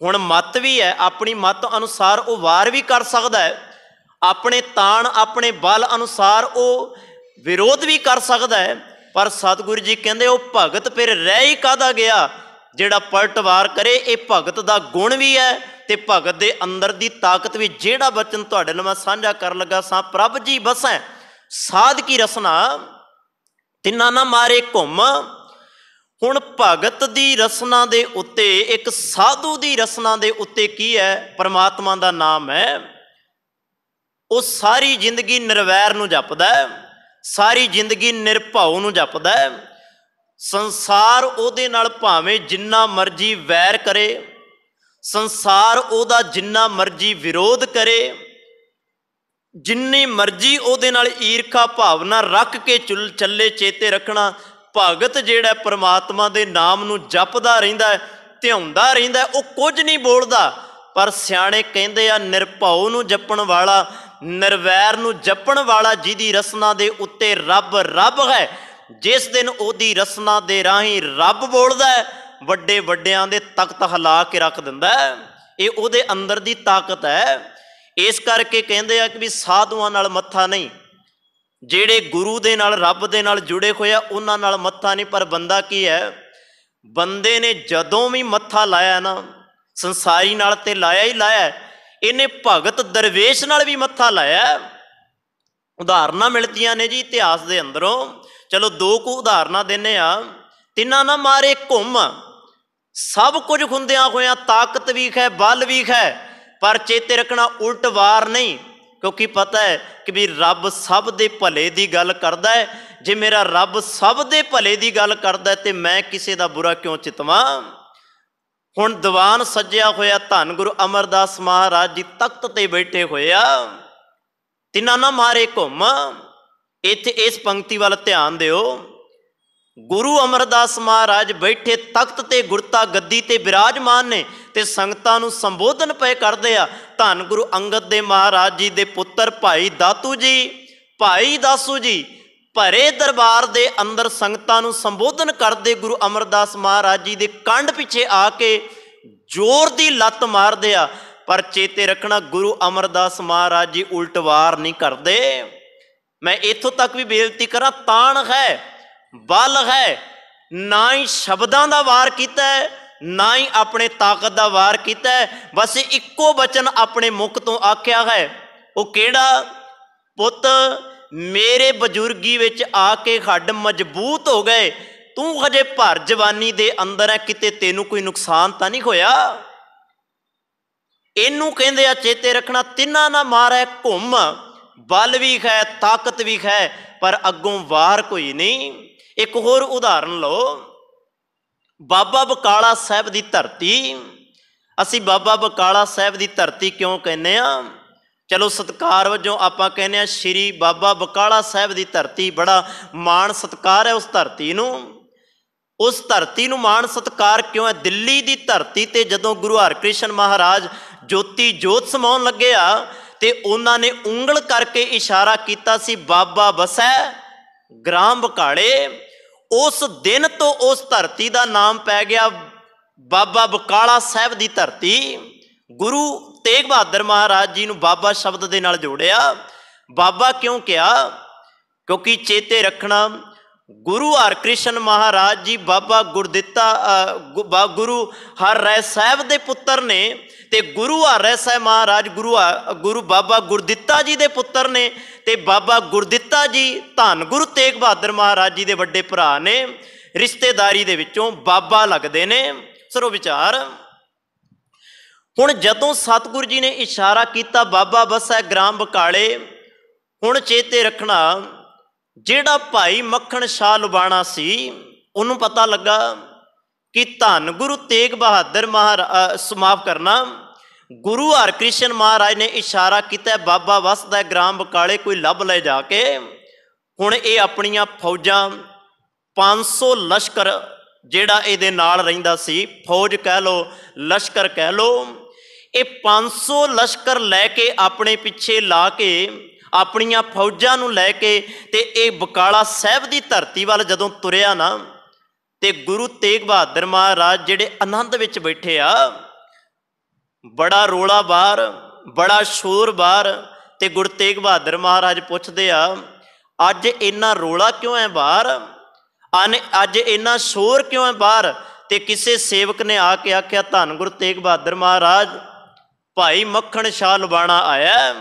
ਹੁਣ ਮੱਤ ਵੀ ਹੈ, ਆਪਣੀ ਮੱਤ ਅਨੁਸਾਰ ਉਹ ਵਾਰ ਵੀ ਕਰ ਸਕਦਾ ਹੈ, ਆਪਣੇ ਤਾਣ ਆਪਣੇ ਬਲ ਅਨੁਸਾਰ ਉਹ ਵਿਰੋਧ ਵੀ ਕਰ ਸਕਦਾ ਹੈ। ਪਰ ਸਤਿਗੁਰੂ ਜੀ ਕਹਿੰਦੇ ਉਹ ਭਗਤ ਫਿਰ ਰਹਿ ਹੀ ਕਾਹਦਾ ਗਿਆ ਜਿਹੜਾ ਪਲਟਵਾਰ ਕਰੇ। ਇਹ ਭਗਤ ਦਾ ਗੁਣ ਵੀ ਹੈ ਤੇ ਭਗਤ ਦੇ ਅੰਦਰ ਦੀ ਤਾਕਤ ਵੀ। ਜਿਹੜਾ ਬਚਨ ਤੁਹਾਡੇ ਨਾਲ ਮੈਂ ਸਾਂਝਾ ਕਰਨ ਲੱਗਾ ਸਾਂ, ਪ੍ਰਭ ਜੀ ਬਸੈ ਸਾਧ ਕੀ ਰਸਨਾ, ਤਿੰਨਾ ਨਾ ਮਾਰੇ ਘੁੰਮ। ਹੁਣ ਭਗਤ ਦੀ ਰਸਨਾ ਦੇ ਉੱਤੇ, ਇੱਕ ਸਾਧੂ ਦੀ ਰਸਨਾ ਦੇ ਉੱਤੇ ਕੀ ਹੈ? ਪਰਮਾਤਮਾ ਦਾ ਨਾਮ ਹੈ। ਉਹ ਸਾਰੀ ਜ਼ਿੰਦਗੀ ਨਿਰਵੈਰ ਨੂੰ ਜਪਦਾ ਹੈ, ਸਾਰੀ ਜ਼ਿੰਦਗੀ ਨਿਰਭਉ ਨੂੰ ਜਪਦਾ ਹੈ। ਸੰਸਾਰ ਉਹਦੇ ਨਾਲ ਭਾਵੇਂ ਜਿੰਨਾ ਮਰਜ਼ੀ ਵੈਰ ਕਰੇ, ਸੰਸਾਰ ਉਹਦਾ ਜਿੰਨਾ ਮਰਜ਼ੀ ਵਿਰੋਧ ਕਰੇ, ਜਿੰਨੀ ਮਰਜ਼ੀ ਉਹਦੇ ਨਾਲ ਈਰਖਾ ਭਾਵਨਾ ਰੱਖ ਕੇ ਚੱਲੇ, ਚੇਤੇ ਰੱਖਣਾ ਭਗਤ ਜਿਹੜਾ ਪਰਮਾਤਮਾ ਦੇ ਨਾਮ ਨੂੰ ਜਪਦਾ ਰਹਿੰਦਾ, ਧਿਆਉਂਦਾ ਰਹਿੰਦਾ, ਉਹ ਕੁਝ ਨਹੀਂ ਬੋਲਦਾ। ਪਰ ਸਿਆਣੇ ਕਹਿੰਦੇ ਆ, ਨਿਰਭਉ ਨੂੰ ਜਪਣ ਵਾਲਾ, ਨਿਰਵੈਰ ਨੂੰ ਜਪਣ ਵਾਲਾ, ਜਿਹਦੀ ਰਸਨਾ ਦੇ ਉੱਤੇ ਰੱਬ ਹੈ, ਜਿਸ ਦਿਨ ਉਹਦੀ ਰਸਨਾ ਦੇ ਰਾਹੀਂ ਰੱਬ ਬੋਲਦਾ, ਵੱਡੇ ਵੱਡਿਆਂ ਦੇ ਤਖਤ ਹਿਲਾ ਕੇ ਰੱਖ ਦਿੰਦਾ। ਇਹ ਉਹਦੇ ਅੰਦਰ ਦੀ ਤਾਕਤ ਹੈ। ਇਸ ਕਰਕੇ ਕਹਿੰਦੇ ਆ ਕਿ ਵੀ ਸਾਧੂਆਂ ਨਾਲ ਮੱਥਾ ਨਹੀਂ, ਜਿਹੜੇ ਗੁਰੂ ਦੇ ਨਾਲ, ਰੱਬ ਦੇ ਨਾਲ ਜੁੜੇ ਹੋਏ ਆ, ਉਹਨਾਂ ਨਾਲ ਮੱਥਾ ਨਹੀਂ। ਪਰ ਬੰਦਾ ਕੀ ਹੈ? ਬੰਦੇ ਨੇ ਜਦੋਂ ਵੀ ਮੱਥਾ ਲਾਇਆ ਨਾ, ਸੰਸਾਰੀ ਨਾਲ ਤੇ ਲਾਇਆ ਹੀ ਲਾਇਆ, ਇਹਨੇ ਭਗਤ ਦਰਵੇਸ਼ ਨਾਲ ਵੀ ਮੱਥਾ ਲਾਇਆ। ਉਦਾਹਰਨਾਂ ਮਿਲਦੀਆਂ ਨੇ ਜੀ ਇਤਿਹਾਸ ਦੇ ਅੰਦਰੋਂ। ਚਲੋ ਦੋ ਕੁ ਉਦਾਹਰਨਾਂ ਦਿੰਦੇ ਆ। ਤਿੰਨਾਂ ਨਾ ਮਾਰੇ ਘੁੰਮ। ਸਭ ਕੁਝ ਹੁੰਦਿਆਂ ਹੋਇਆਂ ਤਾਕਤ ਵੀ ਹੈ, ਬਲ ਵੀ ਹੈ, ਪਰ ਚੇਤੇ ਰੱਖਣਾ ਉਲਟ ਵਾਰ ਨਹੀਂ, ਕਿਉਂਕਿ ਪਤਾ ਹੈ ਕਿ ਵੀ ਰੱਬ ਸਭ ਦੇ ਭਲੇ ਦੀ ਗੱਲ ਕਰਦਾ ਹੈ। ਜੇ ਮੇਰਾ ਰੱਬ ਸਭ ਦੇ ਭਲੇ ਦੀ ਗੱਲ ਕਰਦਾ ਤੇ ਮੈਂ ਕਿਸੇ ਦਾ ਬੁਰਾ ਕਿਉਂ ਚਿਤਵਾਂ? ਹੁਣ ਦੀਵਾਨ ਸੱਜਿਆ ਹੋਇਆ, ਧੰਨ ਗੁਰੂ ਅਮਰਦਾਸ ਮਹਾਰਾਜ ਜੀ ਤਖਤ ਤੇ ਬੈਠੇ ਹੋਏ ਆ। ਤਿੰਨਾਂ ਨਾ ਮਾਰੇ ਘੁੰਮ। ਇੱਥੇ ਇਸ ਪੰਕਤੀ ਵੱਲ ਧਿਆਨ ਦਿਓ। ਗੁਰੂ ਅਮਰਦਾਸ ਮਹਾਰਾਜ ਬੈਠੇ ਤਖਤ ਤੇ, ਗੁਰਤਾ ਗੱਦੀ ਤੇ ਬਿਰਾਜਮਾਨ ਨੇ ਤੇ ਸੰਗਤਾਂ ਨੂੰ ਸੰਬੋਧਨ ਪਏ ਕਰਦੇ ਆ। ਧੰਨ ਗੁਰੂ ਅੰਗਦ ਦੇ ਮਹਾਰਾਜ ਜੀ ਦੇ ਪੁੱਤਰ ਭਾਈ ਦਾਤੂ ਜੀ ਭਰੇ ਦਰਬਾਰ ਦੇ ਅੰਦਰ ਸੰਗਤਾਂ ਨੂੰ ਸੰਬੋਧਨ ਕਰਦੇ। ਗੁਰੂ ਅਮਰਦਾਸ ਮਹਾਰਾਜ ਜੀ ਦੇ ਕੰਡ ਪਿੱਛੇ ਆ ਕੇ ਜ਼ੋਰ ਦੀ ਲੱਤ ਮਾਰਦੇ ਆ। ਪਰ ਚੇਤੇ ਰੱਖਣਾ, ਗੁਰੂ ਅਮਰਦਾਸ ਮਹਾਰਾਜ ਜੀ ਉਲਟਵਾਰ ਨਹੀਂ ਕਰਦੇ। ਮੈਂ ਇੱਥੋਂ ਤੱਕ ਵੀ ਬੇਨਤੀ ਕਰਾਂ, ਤਾਣ ਹੈ, ਬਲ ਹੈ, ਨਾ ਹੀ ਸ਼ਬਦਾਂ ਦਾ ਵਾਰ ਕੀਤਾ ਹੈ, ਨਾ ਹੀ ਆਪਣੇ ਤਾਕਤ ਦਾ ਵਾਰ ਕੀਤਾ ਹੈ। ਬਸ ਇੱਕੋ ਬਚਨ ਆਪਣੇ ਮੁਖ ਤੋਂ ਆਖਿਆ ਹੈ। ਉਹ ਕਿਹੜਾ? ਪੁੱਤ ਮੇਰੇ ਬਜ਼ੁਰਗੀ ਵਿੱਚ ਆ ਕੇ ਹੱਡ ਮਜ਼ਬੂਤ ਹੋ ਗਏ, ਤੂੰ ਹਜੇ ਭਰ ਜਵਾਨੀ ਦੇ ਅੰਦਰ ਹੈ, ਕਿਤੇ ਤੈਨੂੰ ਕੋਈ ਨੁਕਸਾਨ ਤਾਂ ਨਹੀਂ ਹੋਇਆ? ਇਹਨੂੰ ਕਹਿੰਦੇ ਆ, ਚੇਤੇ ਰੱਖਣਾ, ਤਿੰਨਾਂ ਨਾ ਮਾਰੈ ਘੁੰਮ। ਬਲ ਵੀ ਹੈ, ਤਾਕਤ ਵੀ ਹੈ, ਪਰ ਅੱਗੋਂ ਵਾਰ ਕੋਈ ਨਹੀਂ। ਇੱਕ ਹੋਰ ਉਦਾਹਰਨ ਲਓ। ਬਾਬਾ ਬਕਾਲਾ ਸਾਹਿਬ ਦੀ ਧਰਤੀ। ਅਸੀਂ ਬਾਬਾ ਬਕਾਲਾ ਸਾਹਿਬ ਦੀ ਧਰਤੀ ਕਿਉਂ ਕਹਿੰਦੇ ਆ? ਚਲੋ ਸਤਿਕਾਰ ਵਜੋਂ ਆਪਾਂ ਕਹਿੰਦੇ ਆ ਸ਼੍ਰੀ ਬਾਬਾ ਬਕਾਲਾ ਸਾਹਿਬ ਦੀ ਧਰਤੀ। ਬੜਾ ਮਾਣ ਸਤਿਕਾਰ ਹੈ ਉਸ ਧਰਤੀ ਨੂੰ। ਉਸ ਧਰਤੀ ਨੂੰ ਮਾਣ ਸਤਿਕਾਰ ਕਿਉਂ ਹੈ? ਦਿੱਲੀ ਦੀ ਧਰਤੀ ਤੇ ਜਦੋਂ ਗੁਰੂ ਹਰਕ੍ਰਿਸ਼ਨ ਮਹਾਰਾਜ ਜੋਤੀ ਜੋਤ ਸਮਾਉਣ ਲੱਗੇ ਆ ਤੇ ਉਹਨਾਂ ਨੇ ਉਂਗਲ ਕਰਕੇ ਇਸ਼ਾਰਾ ਕੀਤਾ ਸੀ ਬਾਬਾ ਵਸੈ ਗ੍ਰਾਮ ਬਕਾਲੇ। ਉਸ ਦਿਨ ਤੋਂ ਉਸ ਧਰਤੀ ਦਾ ਨਾਮ ਪੈ ਗਿਆ ਬਾਬਾ ਬਕਾਲਾ ਸਾਹਿਬ ਦੀ ਧਰਤੀ। ਗੁਰੂ ਤੇਗ ਬਹਾਦਰ ਮਹਾਰਾਜ ਜੀ ਨੂੰ ਬਾਬਾ ਸ਼ਬਦ ਦੇ ਨਾਲ ਜੋੜਿਆ। ਬਾਬਾ ਕਿਉਂ ਕਿਹਾ? ਕਿਉਂਕਿ ਚੇਤੇ ਰੱਖਣਾ ਗੁਰੂ ਹਰਕ੍ਰਿਸ਼ਨ ਮਹਾਰਾਜ ਜੀ ਬਾਬਾ ਗੁਰੂ ਹਰ ਰਾਏ ਸਾਹਿਬ ਦੇ ਪੁੱਤਰ ਨੇ ਤੇ ਗੁਰੂ ਹਰ ਰਾਏ ਸਾਹਿਬ ਮਹਾਰਾਜ ਗੁਰੂ ਬਾਬਾ ਗੁਰਦਿੱਤਾ ਜੀ ਦੇ ਪੁੱਤਰ ਨੇ ਤੇ ਬਾਬਾ ਗੁਰਦਿੱਤਾ ਜੀ ਧੰਨ ਗੁਰੂ ਤੇਗ ਬਹਾਦਰ ਮਹਾਰਾਜ ਜੀ ਦੇ ਵੱਡੇ ਭਰਾ ਨੇ। ਰਿਸ਼ਤੇਦਾਰੀ ਦੇ ਵਿੱਚੋਂ ਬਾਬਾ ਲੱਗਦੇ ਨੇ। ਸਰੋ ਵਿਚਾਰ। ਹੁਣ ਜਦੋਂ ਸਤਿਗੁਰੂ ਜੀ ਨੇ ਇਸ਼ਾਰਾ ਕੀਤਾ ਬਾਬਾ ਵਸੈ ਗ੍ਰਾਮ ਬਕਾਲੇ, ਹੁਣ ਚੇਤੇ ਰੱਖਣਾ ਜਿਹੜਾ ਭਾਈ ਮੱਖਣ ਸ਼ਾਹ ਲੁਬਾਣਾ ਸੀ ਉਹਨੂੰ ਪਤਾ ਲੱਗਾ ਕਿ ਧੰਨ ਗੁਰੂ ਤੇਗ ਬਹਾਦਰ ਮਾਫ ਕਰਨਾ ਗੁਰੂ ਹਰਕ੍ਰਿਸ਼ਨ ਮਹਾਰਾਜ ਨੇ ਇਸ਼ਾਰਾ ਕੀਤਾ ਬਾਬਾ ਵਸਦਾ ਗ੍ਰਾਮ ਬਕਾਲੇ, ਕੋਈ ਲੱਭ ਲੈ ਜਾ ਕੇ। ਹੁਣ ਇਹ ਆਪਣੀਆਂ ਫੌਜਾਂ 500 ਲਸ਼ਕਰ ਜਿਹੜਾ ਇਹਦੇ ਨਾਲ ਰਹਿੰਦਾ ਸੀ, ਫੌਜ ਕਹਿ ਲਓ ਲਸ਼ਕਰ ਕਹਿ ਲਓ, ਇਹ 500 ਲਸ਼ਕਰ ਲੈ ਕੇ ਆਪਣੇ ਪਿੱਛੇ ਲਾ ਕੇ ਆਪਣੀਆਂ ਫੌਜਾਂ ਨੂੰ ਲੈ ਕੇ ਤੇ ਇਹ ਬਕਾਲਾ ਸਾਹਿਬ ਦੀ ਧਰਤੀ ਵੱਲ ਜਦੋਂ ਤੁਰਿਆ ਨਾ ਤੇ ਗੁਰੂ ਤੇਗ ਬਹਾਦਰ ਮਹਾਰਾਜ ਜਿਹੜੇ ਆਨੰਦ ਵਿੱਚ ਬੈਠੇ ਆ, ਬੜਾ ਰੋਲਾ ਬਾਹਰ, ਬੜਾ ਸ਼ੋਰ ਬਾਹਰ, ਤੇ ਗੁਰੂ ਤੇਗ ਬਹਾਦਰ ਮਹਾਰਾਜ ਪੁੱਛਦੇ ਆ ਅੱਜ ਇੰਨਾ ਰੋਲਾ ਕਿਉਂ ਹੈ ਬਾਹਰ, ਅੱਜ ਇੰਨਾ ਸ਼ੋਰ ਕਿਉਂ ਹੈ ਬਾਹਰ? ਤੇ ਕਿਸੇ ਸੇਵਕ ਨੇ ਆ ਕੇ ਆਖਿਆ ਧੰਨ ਗੁਰੂ ਤੇਗ ਬਹਾਦਰ ਮਹਾਰਾਜ ਭਾਈ ਮੱਖਣ ਸ਼ਾਹ ਲੁਬਾਣਾ ਆਇਆ।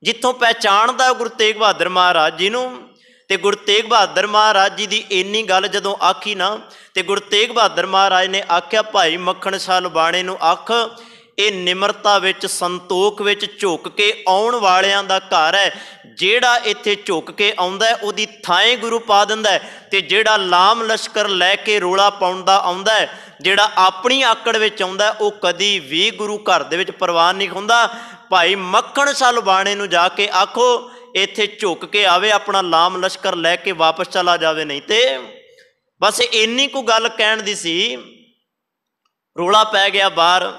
ਜਿੱਥੋਂ ਪਹਿਚਾਣਦਾ ਗੁਰੂ ਤੇਗ ਬਹਾਦਰ ਮਹਾਰਾਜ ਜੀ ਨੂੰ। ਤੇ ਗੁਰੂ ਤੇਗ ਬਹਾਦਰ ਮਹਾਰਾਜ ਜੀ ਦੀ ਇੰਨੀ ਗੱਲ ਜਦੋਂ ਆਖੀ ਨਾ ਤੇ ਗੁਰੂ ਤੇਗ ਬਹਾਦਰ ਮਹਾਰਾਜ ਨੇ ਆਖਿਆ ਭਾਈ ਮੱਖਣ ਸ਼ਾਹ ਲੁਬਾਣੇ ਨੂੰ ਆਖ ਇਹ ਨਿਮਰਤਾ ਵਿੱਚ ਸੰਤੋਖ ਵਿੱਚ ਝੁਕ ਕੇ ਆਉਣ ਵਾਲਿਆਂ ਦਾ ਘਰ ਹੈ। ਜਿਹੜਾ ਇੱਥੇ ਝੁਕ ਕੇ ਆਉਂਦਾ ਉਹਦੀ ਥਾਂ ਗੁਰੂ ਪਾ ਦਿੰਦਾ। ਤੇ ਜਿਹੜਾ ਲਾਮ ਲਸ਼ਕਰ ਲੈ ਕੇ ਰੋਲਾ ਪਾਉਂਦਾ ਆਉਂਦਾ, ਜਿਹੜਾ ਆਪਣੀ ਆਕੜ ਵਿੱਚ ਆਉਂਦਾ, ਉਹ ਕਦੀ ਵੀ ਗੁਰੂ ਘਰ ਦੇ ਵਿੱਚ ਪ੍ਰਵਾਨ ਨਹੀਂ ਹੁੰਦਾ। ਭਾਈ ਮੱਖਣ ਸ਼ਾਹ ਲੁਬਾਣੇ ਨੂੰ ਜਾ ਕੇ ਆਖੋ ਇੱਥੇ ਝੁਕ ਕੇ ਆਵੇ, ਆਪਣਾ ਲਾਮ ਲਸ਼ਕਰ ਲੈ ਕੇ ਵਾਪਸ ਚਲਾ ਜਾਵੇ, ਨਹੀਂ ਤੇ ਬਸ ਇੰਨੀ ਕੁ ਗੱਲ ਕਹਿਣ ਦੀ ਸੀ। ਰੋਲਾ ਪੈ ਗਿਆ ਬਾਹਰ,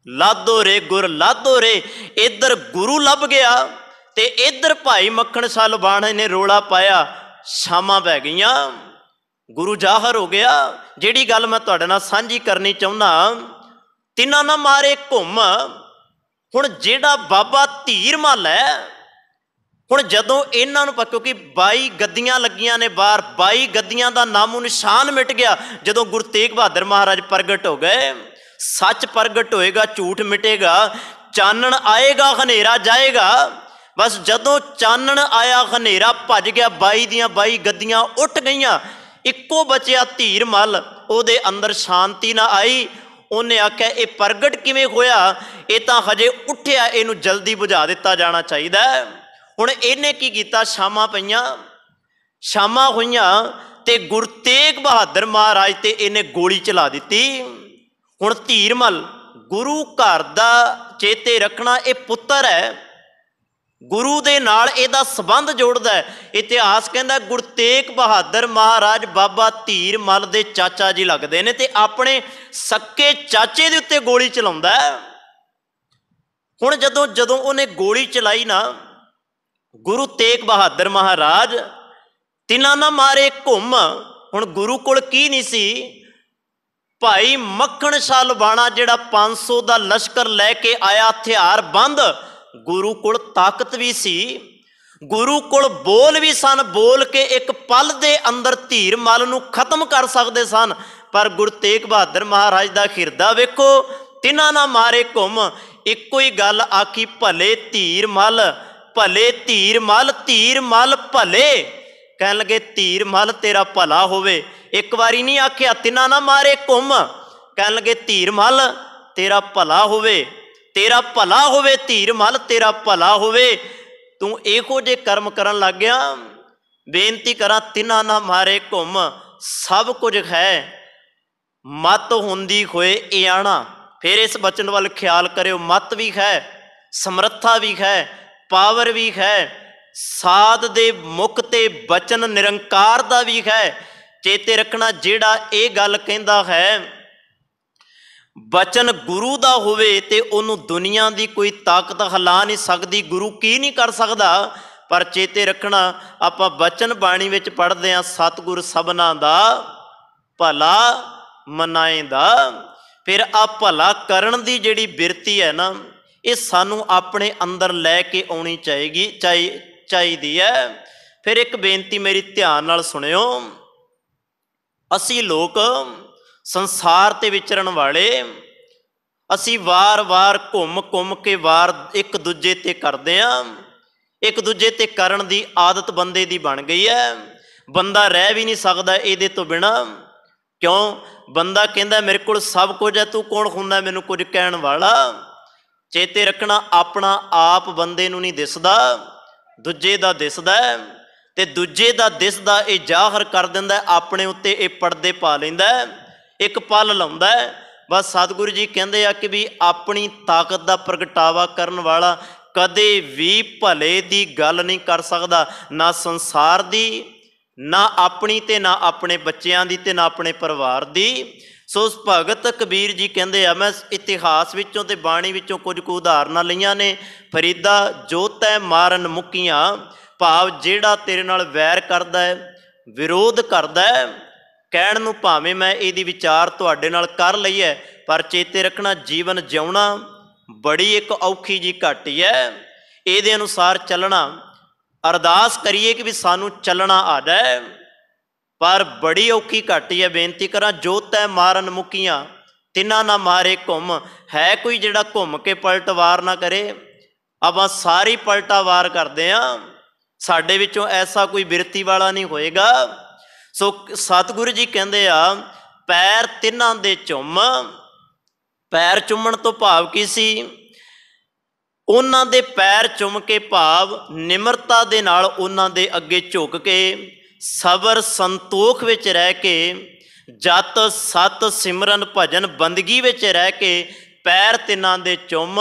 ਲਾਧੋ ਰੇ ਗੁਰ ਲਾਧੋ ਰੇ। ਇੱਧਰ ਗੁਰੂ ਲੱਭ ਗਿਆ ਤੇ ਇੱਧਰ ਭਾਈ ਮੱਖਣ ਸ਼ਾਹ ਲੁਬਾਣੇ ਨੇ ਰੋਲਾ ਪਾਇਆ। ਸ਼ਾਮਾਂ ਪੈ ਗਈਆਂ, ਗੁਰੂ ਜ਼ਾਹਰ ਹੋ ਗਿਆ। ਜਿਹੜੀ ਗੱਲ ਮੈਂ ਤੁਹਾਡੇ ਨਾਲ ਸਾਂਝੀ ਕਰਨੀ ਚਾਹੁੰਦਾ, ਤਿੰਨਾਂ ਨਾ ਮਾਰੇ ਘੁੰਮ। ਹੁਣ ਜਿਹੜਾ ਬਾਬਾ ਧੀਰ ਮੱਲ ਹੈ, ਹੁਣ ਜਦੋਂ ਇਹਨਾਂ ਨੂੰ ਕਿਉਂਕਿ 22 ਗੱਦੀਆਂ ਲੱਗੀਆਂ ਨੇ ਬਾਹਰ, 22 ਗੱਦੀਆਂ ਦਾ ਨਾਮੋ ਨਿਸ਼ਾਨ ਮਿਟ ਗਿਆ ਜਦੋਂ ਗੁਰੂ ਤੇਗ ਬਹਾਦਰ ਮਹਾਰਾਜ ਪ੍ਰਗਟ ਹੋ ਗਏ। ਸੱਚ ਪ੍ਰਗਟ ਹੋਏਗਾ, ਝੂਠ ਮਿਟੇਗਾ, ਚਾਨਣ ਆਏਗਾ, ਹਨੇਰਾ ਜਾਏਗਾ। ਬਸ ਜਦੋਂ ਚਾਨਣ ਆਇਆ ਹਨੇਰਾ ਭੱਜ ਗਿਆ, 22 ਦੀਆਂ 22 ਗੱਦੀਆਂ ਉੱਠ ਗਈਆਂ, ਇੱਕੋ ਬਚਿਆ ਧੀਰ ਮੱਲ। ਉਹਦੇ ਅੰਦਰ ਸ਼ਾਂਤੀ ਨਾ ਆਈ। ਉਹਨੇ ਆਖਿਆ ਇਹ ਪ੍ਰਗਟ ਕਿਵੇਂ ਹੋਇਆ? ਇਹ ਤਾਂ ਹਜੇ ਉੱਠਿਆ, ਇਹਨੂੰ ਜਲਦੀ ਬੁਝਾ ਦਿੱਤਾ ਜਾਣਾ ਚਾਹੀਦਾ। ਹੁਣ ਇਹਨੇ ਕੀ ਕੀਤਾ? ਸ਼ਾਮਾਂ ਪਈਆਂ, ਸ਼ਾਮਾਂ ਹੋਈਆਂ ਤੇ ਗੁਰੂ ਤੇਗ ਬਹਾਦਰ ਮਹਾਰਾਜ ਤੇ ਇਹਨੇ ਗੋਲੀ ਚਲਾ ਦਿੱਤੀ। ਹੁਣ ਧੀਰ ਮੱਲ ਗੁਰੂ ਘਰ ਦਾ ਚੇਤੇ ਰੱਖਣਾ, ਇਹ ਪੁੱਤਰ ਹੈ, ਗੁਰੂ ਦੇ ਨਾਲ ਇਹਦਾ ਸੰਬੰਧ ਜੋੜਦਾ ਹੈ। ਇਤਿਹਾਸ ਕਹਿੰਦਾ ਗੁਰੂ ਤੇਗ ਬਹਾਦਰ ਮਹਾਰਾਜ ਬਾਬਾ ਧੀਰ ਮੱਲ ਦੇ ਚਾਚਾ ਜੀ ਲੱਗਦੇ ਨੇ ਤੇ ਆਪਣੇ ਸੱਕੇ ਚਾਚੇ ਦੇ ਉੱਤੇ ਗੋਲੀ ਚਲਾਉਂਦਾ। ਹੁਣ ਜਦੋਂ ਉਹਨੇ ਗੋਲੀ ਚਲਾਈ ਨਾ, ਗੁਰੂ ਤੇਗ ਬਹਾਦਰ ਮਹਾਰਾਜ ਤਿੰਨਾਂ ਨਾ ਮਾਰੇ ਘੁੰਮ। ਹੁਣ ਗੁਰੂ ਕੋਲ ਕੀ ਨਹੀਂ ਸੀ? ਭਾਈ ਮੱਖਣ ਸ਼ਾਹ ਲੁਬਾਣਾ ਜਿਹੜਾ 500 ਦਾ ਲਸ਼ਕਰ ਲੈ ਕੇ ਆਇਆ, ਹਥਿਆਰ ਬੰਦ। ਗੁਰੂ ਕੋਲ ਤਾਕਤ ਵੀ ਸੀ, ਗੁਰੂ ਕੋਲ ਬੋਲ ਵੀ ਸਨ, ਬੋਲ ਕੇ ਇੱਕ ਪਲ ਦੇ ਅੰਦਰ ਧੀਰ ਮੱਲ ਨੂੰ ਖਤਮ ਕਰ ਸਕਦੇ ਸਨ। ਪਰ ਗੁਰੂ ਤੇਗ ਬਹਾਦਰ ਮਹਾਰਾਜ ਦਾ ਹਿਰਦਾ ਵੇਖੋ, ਤਿੰਨਾਂ ਨਾ ਮਾਰੇ ਘੁੰਮ। ਇੱਕੋ ਹੀ ਗੱਲ ਆਖੀ, ਭਲੇ ਧੀਰ ਮੱਲ, ਭਲੇ ਧੀਰ ਮੱਲ, ਧੀਰ ਮੱਲ ਭਲੇ। ਕਹਿਣ ਲੱਗੇ ਧੀਰ ਮੱਲ ਤੇਰਾ ਭਲਾ ਹੋਵੇ। ਇੱਕ ਵਾਰੀ ਨਹੀਂ ਆਖਿਆ ਤਿੰਨਾਂ ਨਾ ਮਾਰੇ ਘੁੰਮ, ਕਹਿਣ ਲੱਗੇ ਧੀਰ ਮੱਲ ਤੇਰਾ ਭਲਾ ਹੋਵੇ, ਤੇਰਾ ਭਲਾ ਹੋਵੇ, ਧੀਰ ਮੱਲ ਤੇਰਾ ਭਲਾ ਹੋਵੇ। ਤੂੰ ਇਹੋ ਜਿਹੇ ਕਰਮ ਕਰਨ ਲੱਗ ਗਿਆ। ਬੇਨਤੀ ਕਰਾਂ ਤਿੰਨਾਂ ਨਾ ਮਾਰੇ ਘੁੰਮ, ਸਭ ਕੁਝ ਹੈ ਮਤ ਹੁੰਦੀ ਹੋਏ ਇਆਣਾ। ਫਿਰ ਇਸ ਬਚਨ ਵੱਲ ਖਿਆਲ ਕਰਿਓ, ਮਤ ਵੀ ਹੈ, ਸਮਰੱਥਾ ਵੀ ਹੈ, ਪਾਵਰ ਵੀ ਹੈ, ਸਾਧ ਦੇ ਮੁਖ ਤੇ ਬਚਨ ਨਿਰੰਕਾਰ ਦਾ ਵੀ ਹੈ। ਚੇਤੇ ਰੱਖਣਾ, ਜਿਹੜਾ ਇਹ ਗੱਲ ਕਹਿੰਦਾ ਹੈ ਬਚਨ ਗੁਰੂ ਦਾ ਹੋਵੇ ਤੇ ਉਹਨੂੰ ਦੁਨੀਆ ਦੀ ਕੋਈ ਤਾਕਤ ਹਿਲਾ ਨਹੀਂ ਸਕਦੀ। ਗੁਰੂ ਕੀ ਨਹੀਂ ਕਰ ਸਕਦਾ? ਪਰ ਚੇਤੇ ਰੱਖਣਾ, ਆਪਾਂ ਬਚਨ ਬਾਣੀ ਵਿੱਚ ਪੜ੍ਹਦੇ ਹਾਂ, ਸਤਿਗੁਰ ਸਭਨਾਂ ਦਾ ਭਲਾ ਮਨਾਏਂਦਾ। ਫਿਰ ਆ ਭਲਾ ਕਰਨ ਦੀ ਜਿਹੜੀ ਬਿਰਤੀ ਹੈ ਨਾ, ਇਹ ਸਾਨੂੰ ਆਪਣੇ ਅੰਦਰ ਲੈ ਕੇ ਆਉਣੀ ਚਾਹੀਦੀ ਹੈ। ਫਿਰ ਇੱਕ ਬੇਨਤੀ ਮੇਰੀ ਧਿਆਨ ਨਾਲ ਸੁਣਿਓ। ਅਸੀਂ ਲੋਕ ਸੰਸਾਰ ਤੇ ਵਿਚਰਨ ਵਾਲੇ, ਅਸੀਂ ਵਾਰ-ਵਾਰ ਘੁੰਮ ਕੇ ਵਾਰ ਇੱਕ ਦੂਜੇ ਤੇ ਕਰਦੇ ਹਾਂ। ਇੱਕ ਦੂਜੇ ਤੇ ਕਰਨ ਦੀ ਆਦਤ ਬੰਦੇ ਦੀ ਬਣ ਗਈ ਹੈ। ਬੰਦਾ ਰਹਿ ਵੀ ਨਹੀਂ ਸਕਦਾ ਇਹਦੇ ਤੋਂ ਬਿਨਾਂ। ਕਿਉਂ? ਬੰਦਾ ਕਹਿੰਦਾ ਮੇਰੇ ਕੋਲ ਸਭ ਕੁਝ ਹੈ, ਤੂੰ ਕੌਣ ਹੁੰਦਾ ਮੈਨੂੰ ਕੁਝ ਕਹਿਣ ਵਾਲਾ। ਚੇਤੇ ਰੱਖਣਾ, ਆਪਣਾ ਆਪ ਬੰਦੇ ਨੂੰ ਨਹੀਂ ਦਿਸਦਾ, ਦੂਜੇ ਦਾ ਦਿਸਦਾ। ਤੇ ਦੂਜੇ ਦਾ ਦਿਸਦਾ ਇਹ ਜ਼ਾਹਰ ਕਰ ਦਿੰਦਾ, ਆਪਣੇ ਉੱਤੇ ਇਹ ਪਰਦੇ ਪਾ ਲੈਂਦਾ, ਇੱਕ ਪਲ ਲਾਉਂਦਾ। ਬਸ ਸਤਿਗੁਰੂ ਜੀ ਕਹਿੰਦੇ ਆ ਕਿ ਵੀ ਆਪਣੀ ਤਾਕਤ ਦਾ ਪ੍ਰਗਟਾਵਾ ਕਰਨ ਵਾਲਾ ਕਦੇ ਵੀ ਭਲੇ ਦੀ ਗੱਲ ਨਹੀਂ ਕਰ ਸਕਦਾ, ਨਾ ਸੰਸਾਰ ਦੀ, ਨਾ ਆਪਣੀ ਤੇ ਨਾ ਆਪਣੇ ਬੱਚਿਆਂ ਦੀ ਤੇ ਨਾ ਆਪਣੇ ਪਰਿਵਾਰ ਦੀ। ਸੋ ਭਗਤ ਕਬੀਰ ਜੀ ਕਹਿੰਦੇ ਆ, ਮੈਂ ਇਤਿਹਾਸ ਵਿੱਚੋਂ ਤੇ ਬਾਣੀ ਵਿੱਚੋਂ ਕੁਝ ਕੁ ਉਦਾਹਰਨਾਂ ਲਈਆਂ ਨੇ। ਫਰੀਦਾ ਜੋ ਤੈ ਮਾਰਨ ਮੁਕੀਆਂ, ਭਾਵ ਜਿਹੜਾ ਤੇਰੇ ਨਾਲ ਵੈਰ ਕਰਦਾ ਹੈ, ਵਿਰੋਧ ਕਰਦਾ ਹੈ, ਕਹਿਣ ਨੂੰ ਭਾਵੇਂ ਮੈਂ ਇਹਦੀ ਵਿਚਾਰ ਤੁਹਾਡੇ ਨਾਲ ਕਰ ਲਈ ਹੈ, ਪਰ ਚੇਤੇ ਰੱਖਣਾ, ਜੀਵਨ ਜਿਉਣਾ ਬੜੀ ਇੱਕ ਔਖੀ ਜੀ ਘਾਟੀ ਹੈ। ਇਹਦੇ ਅਨੁਸਾਰ ਚੱਲਣਾ, ਅਰਦਾਸ ਕਰੀਏ ਕਿ ਵੀ ਸਾਨੂੰ ਚੱਲਣਾ ਆ ਜਾਏ, ਪਰ ਬੜੀ ਔਖੀ ਘਾਟੀ ਹੈ। ਬੇਨਤੀ ਕਰਾਂ, ਜੋ ਤੈ ਮਾਰਨ ਮੁਕੀਆਂ ਤਿੰਨਾਂ ਨਾ ਮਾਰੇ ਘੁੰਮ। ਹੈ ਕੋਈ ਜਿਹੜਾ ਘੁੰਮ ਕੇ ਪਲਟਵਾਰ ਨਾ ਕਰੇ? ਆਪਾਂ ਸਾਰੀ ਪਲਟਾ ਵਾਰ ਕਰਦੇ ਹਾਂ, ਸਾਡੇ ਵਿੱਚੋਂ ਐਸਾ ਕੋਈ ਬਿਰਤੀ ਵਾਲਾ ਨਹੀਂ ਹੋਏਗਾ। ਸੋ ਸਤਿਗੁਰੂ ਜੀ ਕਹਿੰਦੇ ਆ, ਪੈਰ ਤਿੰਨਾਂ ਦੇ ਚੁੰਮ। ਪੈਰ ਚੁੰਮਣ ਤੋਂ ਭਾਵ ਕੀ ਸੀ? ਉਹਨਾਂ ਦੇ ਪੈਰ ਚੁੰਮ ਕੇ ਭਾਵ ਨਿਮਰਤਾ ਦੇ ਨਾਲ ਉਹਨਾਂ ਦੇ ਅੱਗੇ ਝੁਕ ਕੇ, ਸਬਰ ਸੰਤੋਖ ਵਿੱਚ ਰਹਿ ਕੇ, ਜਤ ਸਤ ਸਿਮਰਨ ਭਜਨ ਬੰਦਗੀ ਵਿੱਚ ਰਹਿ ਕੇ ਪੈਰ ਤਿੰਨਾਂ ਦੇ ਚੁੰਮ।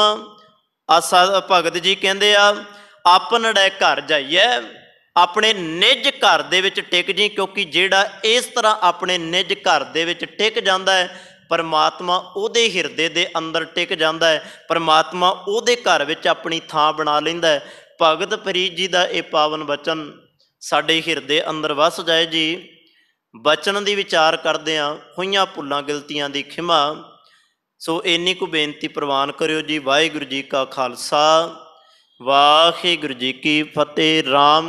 ਭਗਤ ਜੀ ਕਹਿੰਦੇ ਆ, ਆਪਣੜੇ ਘਰ ਜਾਈਏ, ਆਪਣੇ ਨਿੱਜ ਘਰ ਦੇ ਵਿੱਚ ਟਿਕ ਜੀ। ਕਿਉਂਕਿ ਜਿਹੜਾ ਇਸ ਤਰ੍ਹਾਂ ਆਪਣੇ ਨਿੱਜ ਘਰ ਦੇ ਵਿੱਚ ਟਿਕ ਜਾਂਦਾ ਹੈ, ਪਰਮਾਤਮਾ ਉਹਦੇ ਹਿਰਦੇ ਦੇ ਅੰਦਰ ਟਿਕ ਜਾਂਦਾ ਹੈ, ਪਰਮਾਤਮਾ ਉਹਦੇ ਘਰ ਵਿੱਚ ਆਪਣੀ ਥਾਂ ਬਣਾ ਲੈਂਦਾ ਹੈ। ਭਗਤ ਫਰੀਦ ਜੀ ਦਾ ਇਹ ਪਾਵਨ ਬਚਨ ਸਾਡੇ ਹਿਰਦੇ ਅੰਦਰ ਵਸ ਜਾਏ ਜੀ। ਬਚਨ ਦੀ ਵਿਚਾਰ ਕਰਦੇ ਹਾਂ, ਹੋਈਆਂ ਭੁੱਲਾਂ ਗਲਤੀਆਂ ਦੀ ਖਿਮਾ। ਸੋ ਇੰਨੀ ਕੁ ਬੇਨਤੀ ਪ੍ਰਵਾਨ ਕਰਿਓ ਜੀ। ਵਾਹਿਗੁਰੂ ਜੀ ਕਾ ਖਾਲਸਾ, ਵਾਹਿਗੁਰੂ ਜੀ ਕੀ ਫਤਿਹ। ਰਾਮ